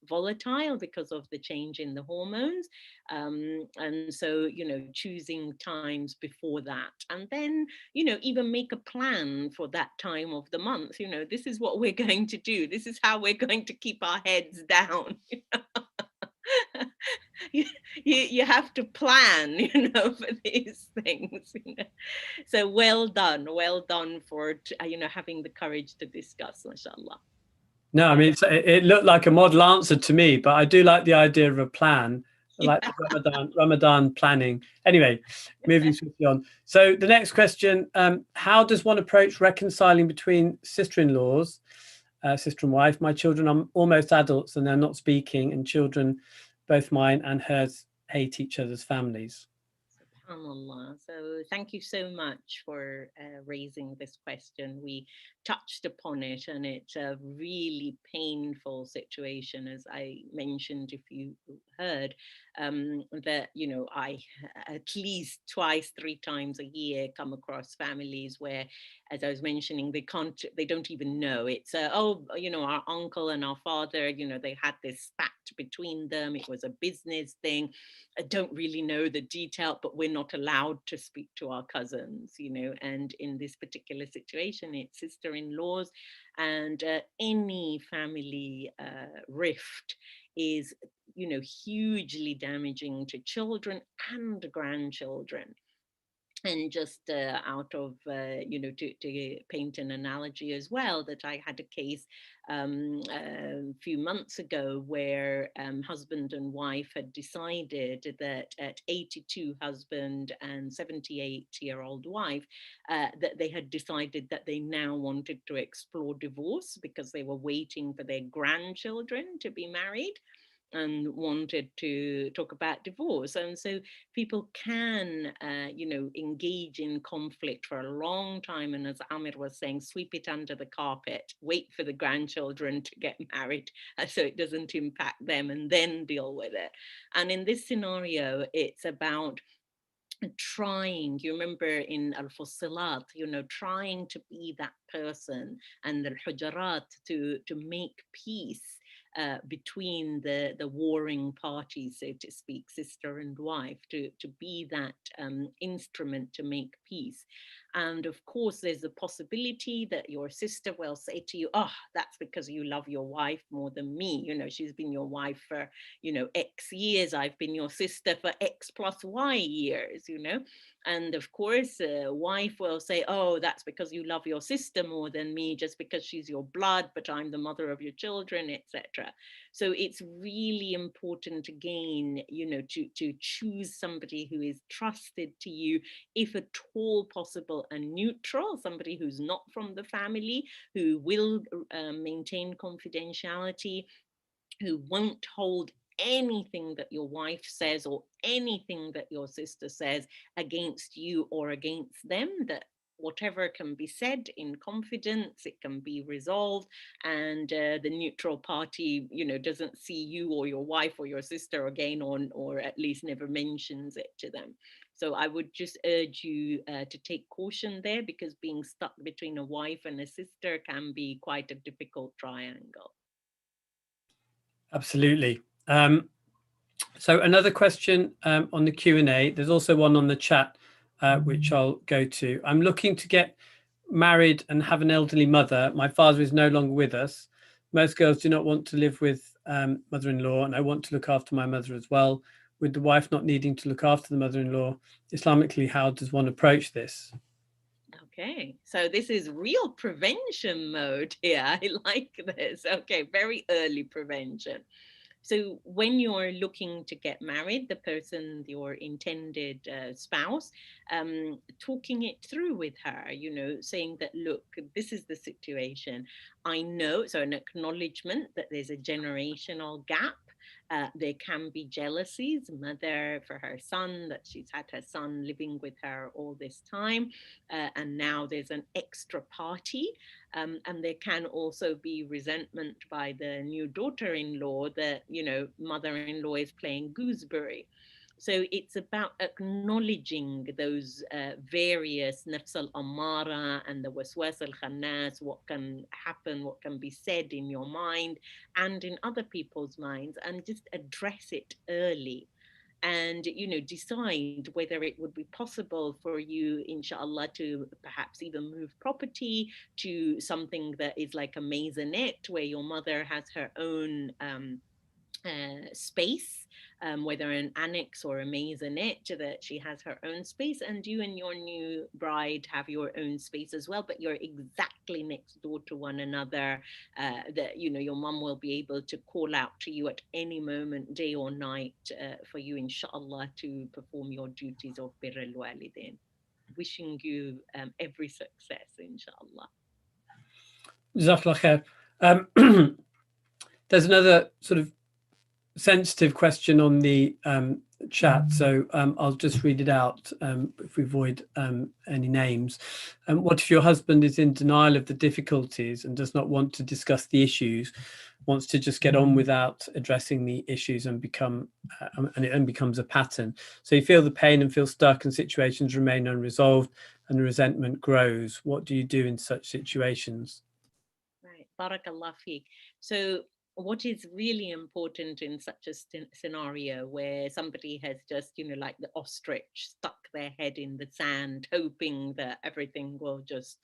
volatile because of the change in the hormones. And so, choosing times before that, and then, even make a plan for that time of the month. This is what we're going to do. This is how we're going to keep our heads down. You have to plan, for these things. So well done for, having the courage to discuss, mashallah. No, I mean, it looked like a model answer to me, but I do like the idea of a plan, like the Ramadan planning. Anyway, moving swiftly on. So the next question, how does one approach reconciling between sister-in-laws, sister and wife? My children are almost adults and they're not speaking, and children, both mine and hers, hate each other's families. SubhanAllah. So thank you so much for raising this question. We touched upon it, and it's a really painful situation, as I mentioned, if you heard, that, you know, I at least twice, 3 times a year come across families where, as I was mentioning, they don't even know. It's, oh, you know, our uncle and our father, you know, they had this spat between them. It was a business thing. I don't really know the detail, but we're not allowed to speak to our cousins, you know, and in this particular situation, it's sister-in-laws, and any family rift is, you know, hugely damaging to children and grandchildren. And just out of, you know, to paint an analogy as well, that I had a case a few months ago where husband and wife had decided that at 82, husband and 78-year-old wife, that they had decided that they now wanted to explore divorce because they were waiting for their grandchildren to be married and wanted to talk about divorce. And so people can, you know, engage in conflict for a long time. And as Amir was saying, sweep it under the carpet, wait for the grandchildren to get married so it doesn't impact them, and then deal with it. And in this scenario, it's about trying, you remember in Al-Fussilat, you know, trying to be that person, and Al-Hujarat, to make peace between the warring parties, so to speak, sister and wife, to be that instrument to make peace. And of course, there's a possibility that your sister will say to you, oh, that's because you love your wife more than me. You know, she's been your wife for, you know, X years. I've been your sister for X plus Y years, you know. And of course, wife will say, oh, that's because you love your sister more than me, just because she's your blood, but I'm the mother of your children, etc. So it's really important, again, you know, to choose somebody who is trusted to you, if at all possible, and neutral, somebody who's not from the family, who will maintain confidentiality, who won't hold anything that your wife says or anything that your sister says against you or against them, that whatever can be said in confidence, it can be resolved, and the neutral party, you know, doesn't see you or your wife or your sister again, or at least never mentions it to them. So I would just urge you to take caution there, because being stuck between a wife and a sister can be quite a difficult triangle. Absolutely. So another question on the Q&A. There's also one on the chat, which I'll go to. I'm looking to get married and have an elderly mother. My father is no longer with us. Most girls do not want to live with mother-in-law, and I want to look after my mother as well. With the wife not needing to look after the mother-in-law, Islamically, how does one approach this? Okay, so this is real prevention mode here. I like this. Okay, very early prevention. So when you're looking to get married, the person, your intended spouse, talking it through with her, you know, saying that, look, this is the situation. I know, so an acknowledgement that there's a generational gap. There can be jealousies, mother for her son, that she's had her son living with her all this time, and now there's an extra party. And there can also be resentment by the new daughter-in-law that, you know, mother-in-law is playing gooseberry. So it's about acknowledging those various nafs al-ammara and the waswas al-khannas, what can happen, what can be said in your mind and in other people's minds, and just address it early. And, you know, decide whether it would be possible for you, inshallah, to perhaps even move property to something that is like a maisonette, where your mother has her own space, whether an annex or a maisonette, that she has her own space, and you and your new bride have your own space as well, but you're exactly next door to one another, that, you know, your mum will be able to call out to you at any moment, day or night, for you, inshallah, to perform your duties of birr al-walidain. Wishing you every success, inshallah. Jazakallah khair. There's another sort of sensitive question on the chat, so I'll just read it out if we avoid any names. What if your husband is in denial of the difficulties and does not want to discuss the issues, wants to just get on without addressing the issues and and it becomes a pattern? So you feel the pain and feel stuck and situations remain unresolved and the resentment grows. What do you do in such situations? Right, barakallah feek. So what is really important in such a scenario where somebody has just, like the ostrich, stuck their head in the sand, hoping that everything will just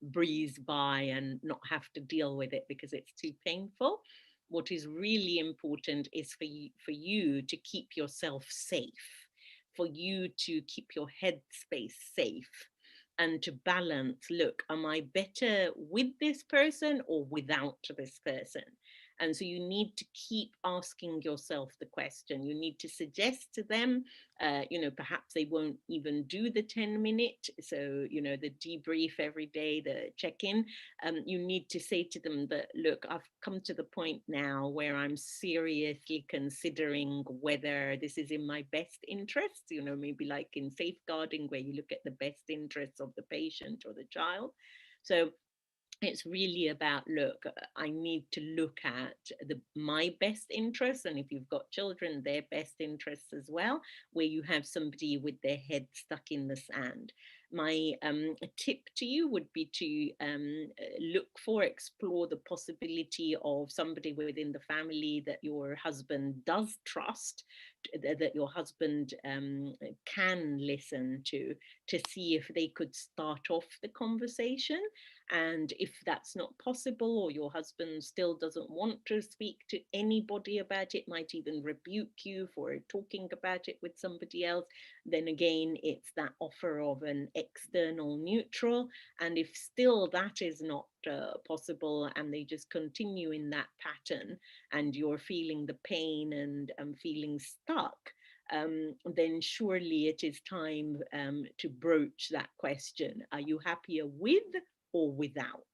breeze by and not have to deal with it because it's too painful. What is really important is for you to keep yourself safe, for you to keep your headspace safe, and to balance, look, am I better with this person or without this person? And so you need to keep asking yourself the question. You need to suggest to them, perhaps they won't even do the 10-minute. So, the debrief every day, the check-in. You need to say to them that, look, I've come to the point now where I'm seriously considering whether this is in my best interest, maybe like in safeguarding where you look at the best interests of the patient or the child. So it's really about, look, I need to look at my best interests, and if you've got children, their best interests as well, where you have somebody with their head stuck in the sand. My tip to you would be to explore the possibility of somebody within the family that your husband does trust, that your husband can listen to see if they could start off the conversation. And if that's not possible, or your husband still doesn't want to speak to anybody about it, might even rebuke you for talking about it with somebody else, then again, it's that offer of an external neutral. And if still that is not possible, and they just continue in that pattern, and you're feeling the pain and feeling stuck, then surely it is time to broach that question. Are you happier with or without?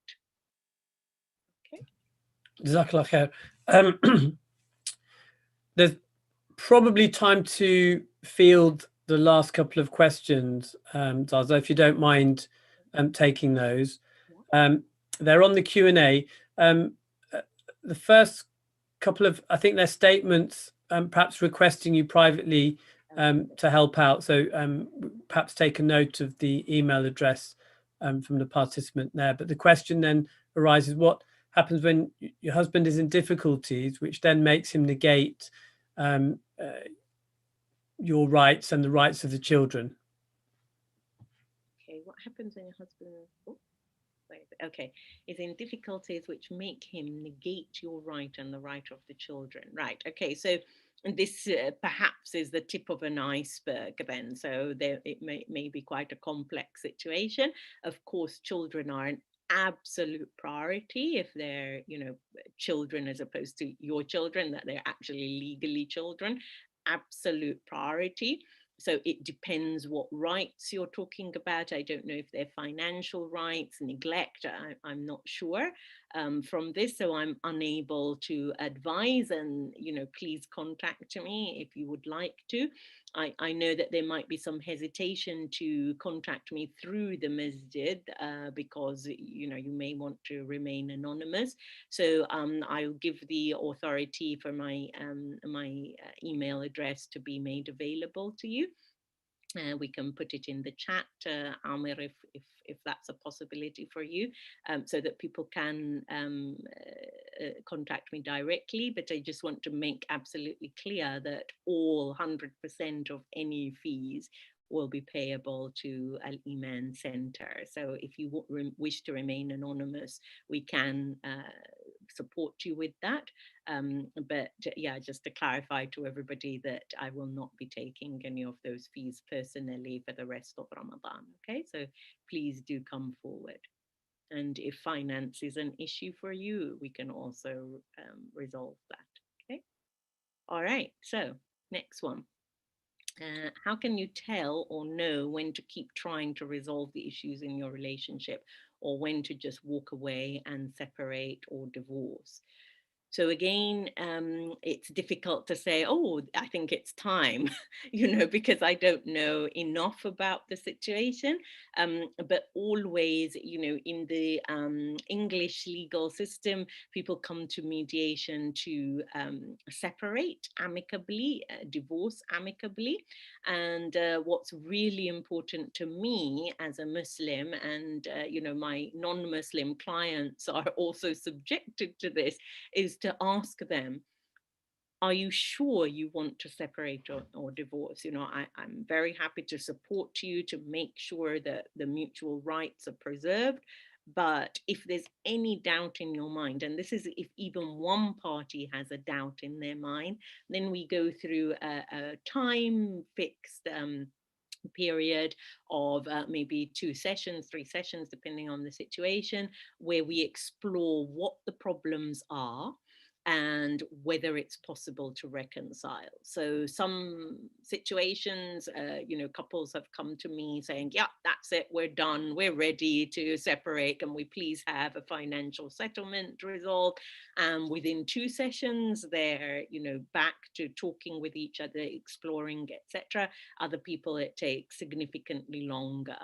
Okay. Jazakallah khair. There's probably time to field the last couple of questions, Zaza, if you don't mind taking those. They're on the Q&A. The first couple of, I think they're statements, perhaps requesting you privately to help out. So perhaps take a note of the email address from the participant there. But the question then arises, what happens when your husband is in difficulties, which then makes him negate your rights and the rights of the children? Okay, what happens when your husband is in difficulties which make him negate your right and the right of the children? Right. Okay, so this perhaps is the tip of an iceberg then. So it may be quite a complex situation. Of course, children are an absolute priority if they're children as opposed to your children, that they're actually legally children. Absolute priority. So it depends what rights you're talking about. I don't know if they're financial rights, neglect, I'm not sure from this, so I'm unable to advise. And please contact me if you would like to. I know that there might be some hesitation to contact me through the masjid because you may want to remain anonymous. So I'll give the authority for my email address to be made available to you. We can put it in the chat, Amir, if that's a possibility for you, so that people can contact me directly. But I just want to make absolutely clear that all 100% of any fees will be payable to Al-Emaan Center. So if you wish to remain anonymous, we can support you with that. But yeah, just to clarify to everybody that I will not be taking any of those fees personally for the rest of Ramadan. Okay, so please do come forward. And if finance is an issue for you, we can also resolve that. Okay. All right. So next one. How can you tell or know when to keep trying to resolve the issues in your relationship, or when to just walk away and separate or divorce? So again, it's difficult to say, oh, I think it's time, because I don't know enough about the situation. But always, in the English legal system, people come to mediation to separate amicably, divorce amicably. And what's really important to me as a Muslim, and my non-Muslim clients are also subjected to this, is to ask them, are you sure you want to separate or divorce? I'm very happy to support you to make sure that the mutual rights are preserved. But if there's any doubt in your mind, and this is if even one party has a doubt in their mind, then we go through a time fixed period of maybe 2 sessions, 3 sessions, depending on the situation, where we explore what the problems are and whether it's possible to reconcile. So some situations, couples have come to me saying, yeah, that's it, we're done, we're ready to separate, can we please have a financial settlement resolved? And within 2 sessions, they're, back to talking with each other, exploring, etc. Other people, it takes significantly longer.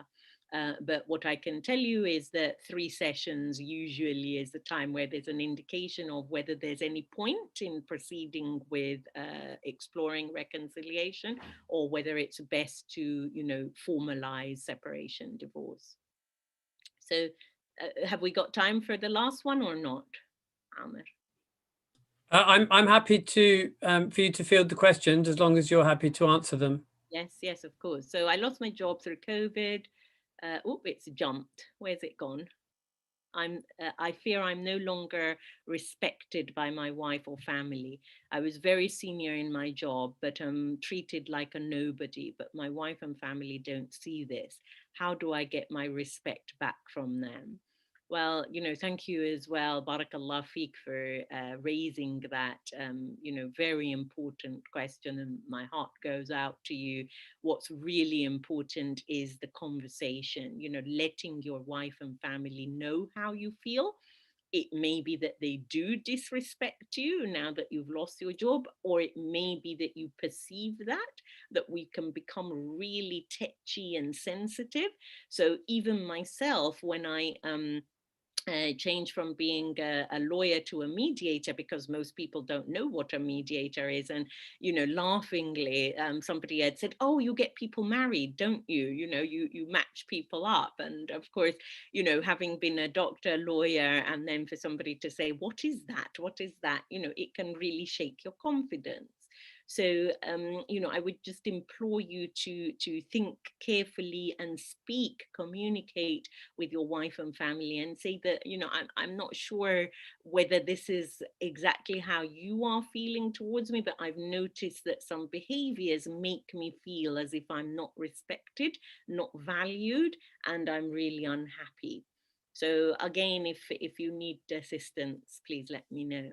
But what I can tell you is that 3 sessions usually is the time where there's an indication of whether there's any point in proceeding with exploring reconciliation, or whether it's best to, formalize separation, divorce. So have we got time for the last one or not, Amir? I'm happy to for you to field the questions as long as you're happy to answer them. Yes, of course. So I lost my job through COVID. It's jumped. Where's it gone? I fear I'm no longer respected by my wife or family. I was very senior in my job, but I'm treated like a nobody. But my wife and family don't see this. How do I get my respect back from them? Well, thank you as well, Barakallah Feek, for raising that, very important question. And my heart goes out to you. What's really important is the conversation, letting your wife and family know how you feel. It may be that they do disrespect you now that you've lost your job, or it may be that you perceive that we can become really tetchy and sensitive. So even myself, when I change from being a lawyer to a mediator, because most people don't know what a mediator is. And, laughingly, somebody had said, oh, you get people married, don't you? You match people up. And of course, having been a doctor, lawyer, and then for somebody to say, what is that? What is that? It can really shake your confidence. So, I would just implore you to think carefully and speak, communicate with your wife and family, and say that, I'm not sure whether this is exactly how you are feeling towards me, but I've noticed that some behaviors make me feel as if I'm not respected, not valued, and I'm really unhappy. So again, if you need assistance, please let me know.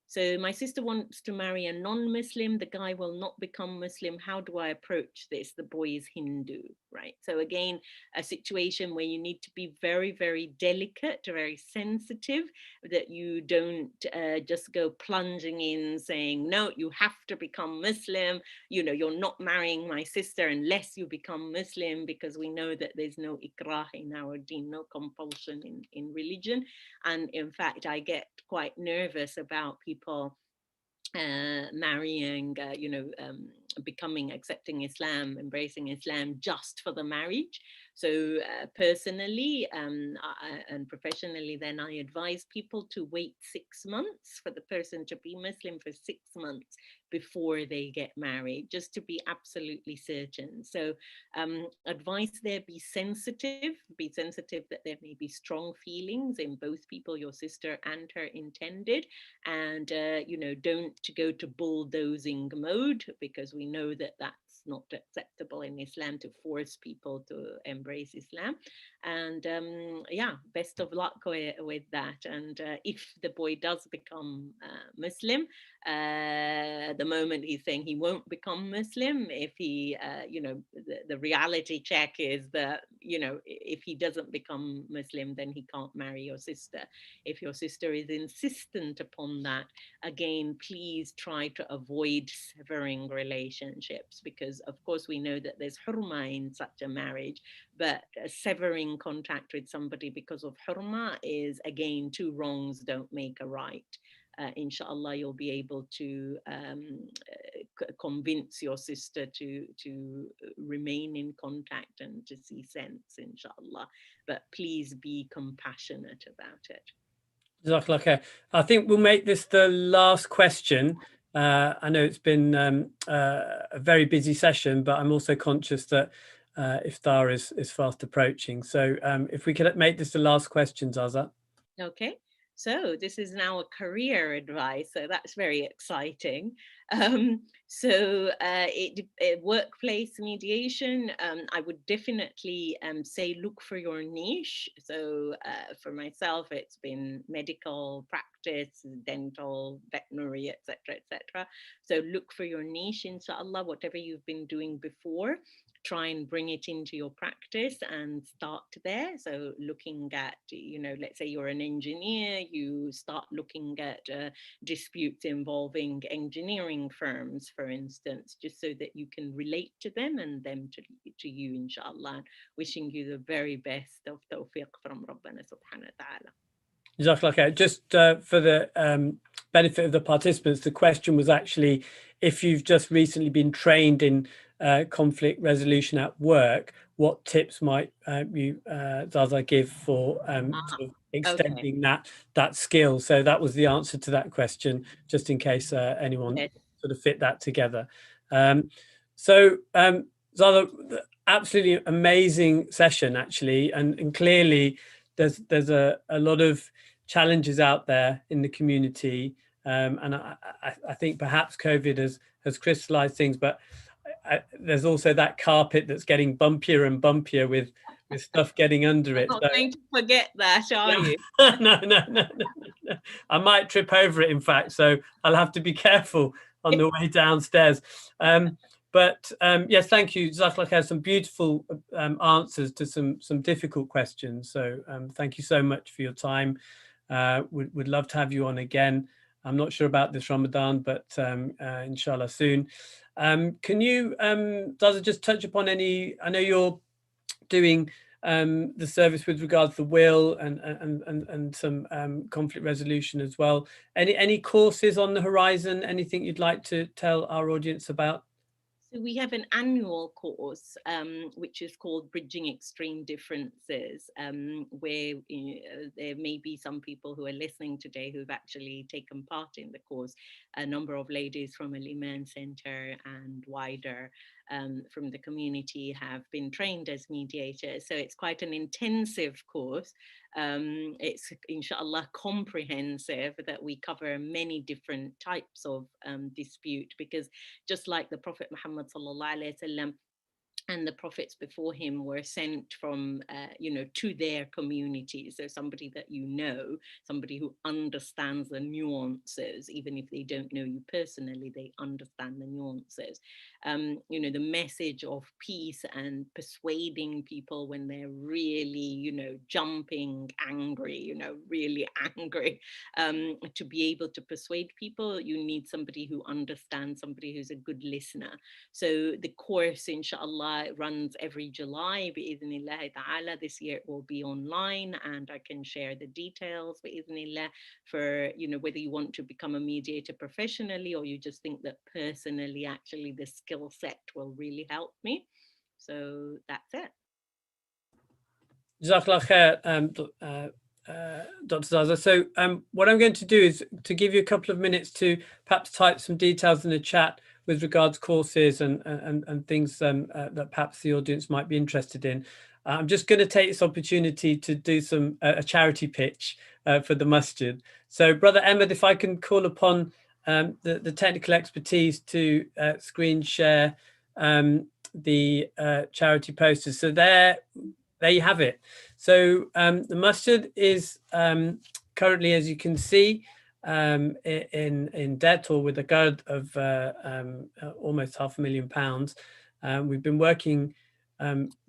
So my sister wants to marry a non-Muslim. The guy will not become Muslim. How do I approach this? The boy is Hindu, right? So again, a situation where you need to be very, very delicate, very sensitive, that you don't just go plunging in saying, no, you have to become Muslim. You're not marrying my sister unless you become Muslim, because we know that there's no ikrah in our deen, no compulsion in religion. And in fact, I get quite nervous about people marrying, accepting Islam, embracing Islam just for the marriage. So personally and professionally, then I advise people to wait 6 months for the person to be Muslim, for 6 months before they get married, just to be absolutely certain. So advice there, be sensitive that there may be strong feelings in both people, your sister and her intended, and don't go to bulldozing mode, because we know that that's not acceptable in Islam to force people to embrace Islam. And yeah, best of luck with that. And if the boy does become Muslim, the moment he's saying he won't become Muslim, if he, you know, the reality check is that, you know, if he doesn't become Muslim, then he can't marry your sister. If your sister is insistent upon that, again, please try to avoid severing relationships, because of course we know that there's hurma in such a marriage, but severing contact with somebody because of hurma is, again, two wrongs don't make a right. Inshallah, you'll be able to convince your sister to remain in contact and to see sense, inshallah. But please be compassionate about it. Jazakallah khair. I think we'll make this the last question. I know it's been a very busy session, but I'm also conscious that iftar is fast approaching. So if we could make this the last question, Zaza. Okay, so this is now a career advice, so that's very exciting. Workplace mediation, I would definitely say look for your niche. So for myself, it's been medical practice, dental, veterinary, etc., etc. So look for your niche, inshallah, whatever you've been doing before. Try and bring it into your practice and start there. So looking at, you know, let's say you're an engineer, you start looking at disputes involving engineering firms, for instance, just so that you can relate to them and them to you, inshallah. Wishing you the very best of tawfiq from Rabbana subhanahu wa ta'ala. Jazakallah khair. Just for the benefit of the participants, the question was actually, if you've just recently been trained in conflict resolution at work, what tips might you, Zaza, give for sort of extending that skill? So that was the answer to that question, just in case anyone sort of fit that together. So Zaza, absolutely amazing session, actually, and clearly there's a lot of challenges out there in the community, and I think perhaps COVID has crystallized things, but there's also that carpet that's getting bumpier and bumpier with stuff getting under it. I'm not going to forget that, are you? No. I might trip over it, in fact, so I'll have to be careful on the way downstairs. But yes, thank you. Jazakallah khair, some beautiful answers to some difficult questions. So thank you so much for your time. Would love to have you on again. I'm not sure about this Ramadan, but inshallah soon. Can you, Zaza, just touch upon any, I know you're doing the service with regards to the will and some conflict resolution as well. Any courses on the horizon, anything you'd like to tell our audience about? So we have an annual course, which is called Bridging Extreme Differences, where there may be some people who are listening today who've actually taken part in the course. A number of ladies from Al-Emaan Center and wider from the community have been trained as mediators. So it's quite an intensive course. It's inshallah comprehensive, that we cover many different types of dispute, because just like the Prophet Muhammad sallallahu alaihi wasallam and the prophets before him were sent from, to their community. So somebody that you know, somebody who understands the nuances, even if they don't know you personally, they understand the nuances. The message of peace and persuading people when they're really, jumping, angry, really angry. To be able to persuade people, you need somebody who understands, somebody who's a good listener. So the course, inshallah, runs every July, bi'idhnillah ta'ala. This year it will be online, and I can share the details, bi'idhnillah, for, whether you want to become a mediator professionally or you just think that personally, actually, the skill set will really help me. So that's it. Jazakallah khair, Dr. Zaza. So what I'm going to do is to give you a couple of minutes to perhaps type some details in the chat with regards to courses and things that perhaps the audience might be interested in. I'm just going to take this opportunity to do a charity pitch for the masjid. So Brother Ahmed, if I can call upon the technical expertise to screen share the charity posters. So there you have it. So the masjid is currently, as you can see, in debt, or with a guard of almost £500,000. We've been working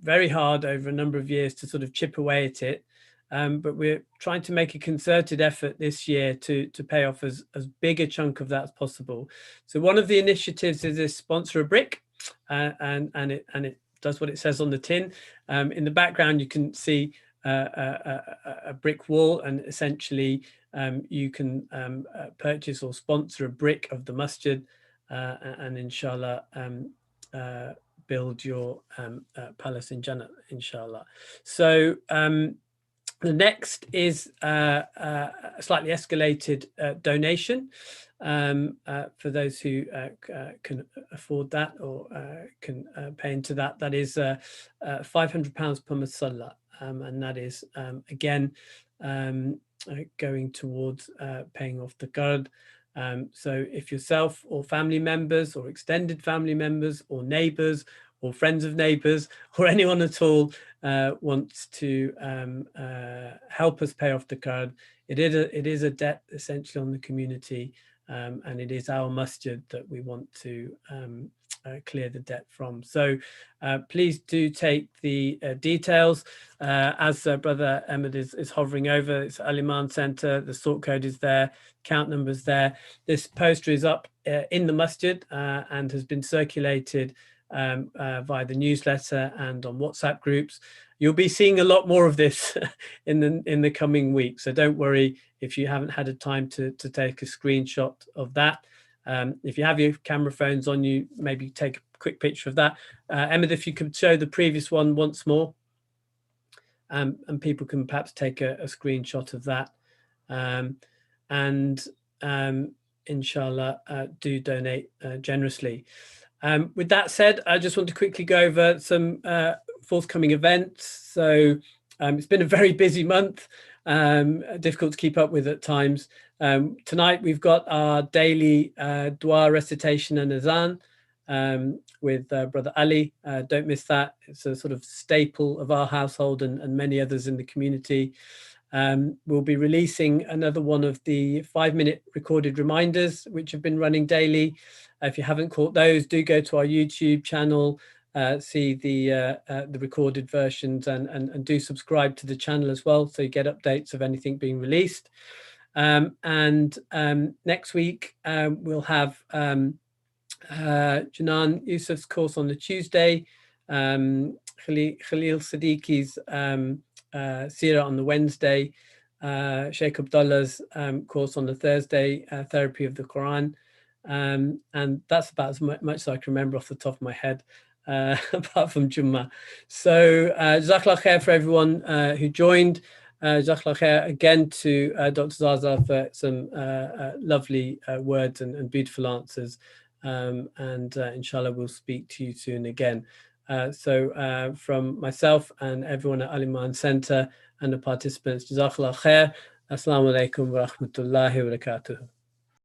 very hard over a number of years to sort of chip away at it. But we're trying to make a concerted effort this year to pay off as big a chunk of that as possible. So one of the initiatives is this sponsor a brick, and it does what it says on the tin. In the background, you can see a brick wall, and essentially you can purchase or sponsor a brick of the masjid, and inshallah build your palace in Jannah, inshallah. So the next is a slightly escalated donation for those who can afford that, or can pay into that. That is £500 per masalla, and that is again going towards paying off the qard. So if yourself or family members or extended family members or neighbors or friends of neighbors or anyone at all wants to help us pay off the qard, it is a debt essentially on the community, and it is our masjid that we want to clear the debt from. So please do take the details. As Brother Ahmed is hovering over, it's Al-Emaan Center, the sort code is there, account number's there. This poster is up in the masjid and has been circulated via the newsletter and on WhatsApp groups. You'll be seeing a lot more of this in the coming weeks, so don't worry if you haven't had a time to take a screenshot of that. If you have your camera phones on you, maybe take a quick picture of that. Ahmed, if you could show the previous one once more, and people can perhaps take a screenshot of that. And inshallah, do donate generously. With that said, I just want to quickly go over some forthcoming events. So it's been a very busy month, difficult to keep up with at times. Tonight we've got our daily dua recitation and azan with Brother Ali. Don't miss that. It's a sort of staple of our household and many others in the community. We'll be releasing another one of the 5-minute recorded reminders, which have been running daily. If you haven't caught those, do go to our YouTube channel, see the recorded versions, and do subscribe to the channel as well, so you get updates of anything being released. And next week we'll have Janan Yusuf's course on the Tuesday, Khalil Siddiqi's Sirah on the Wednesday, Sheikh Abdullah's course on the Thursday, Therapy of the Quran. And that's about as much as I can remember off the top of my head, apart from Jummah. So Jazakallah khair for everyone who joined. Jazakallah khair again to Dr. Zaza for some lovely words and beautiful answers. And inshallah, we'll speak to you soon again. So from myself and everyone at Al-Emaan Center and the participants, Jazakallah khair. Assalamu alaikum wa rahmatullahi wa barakatuh.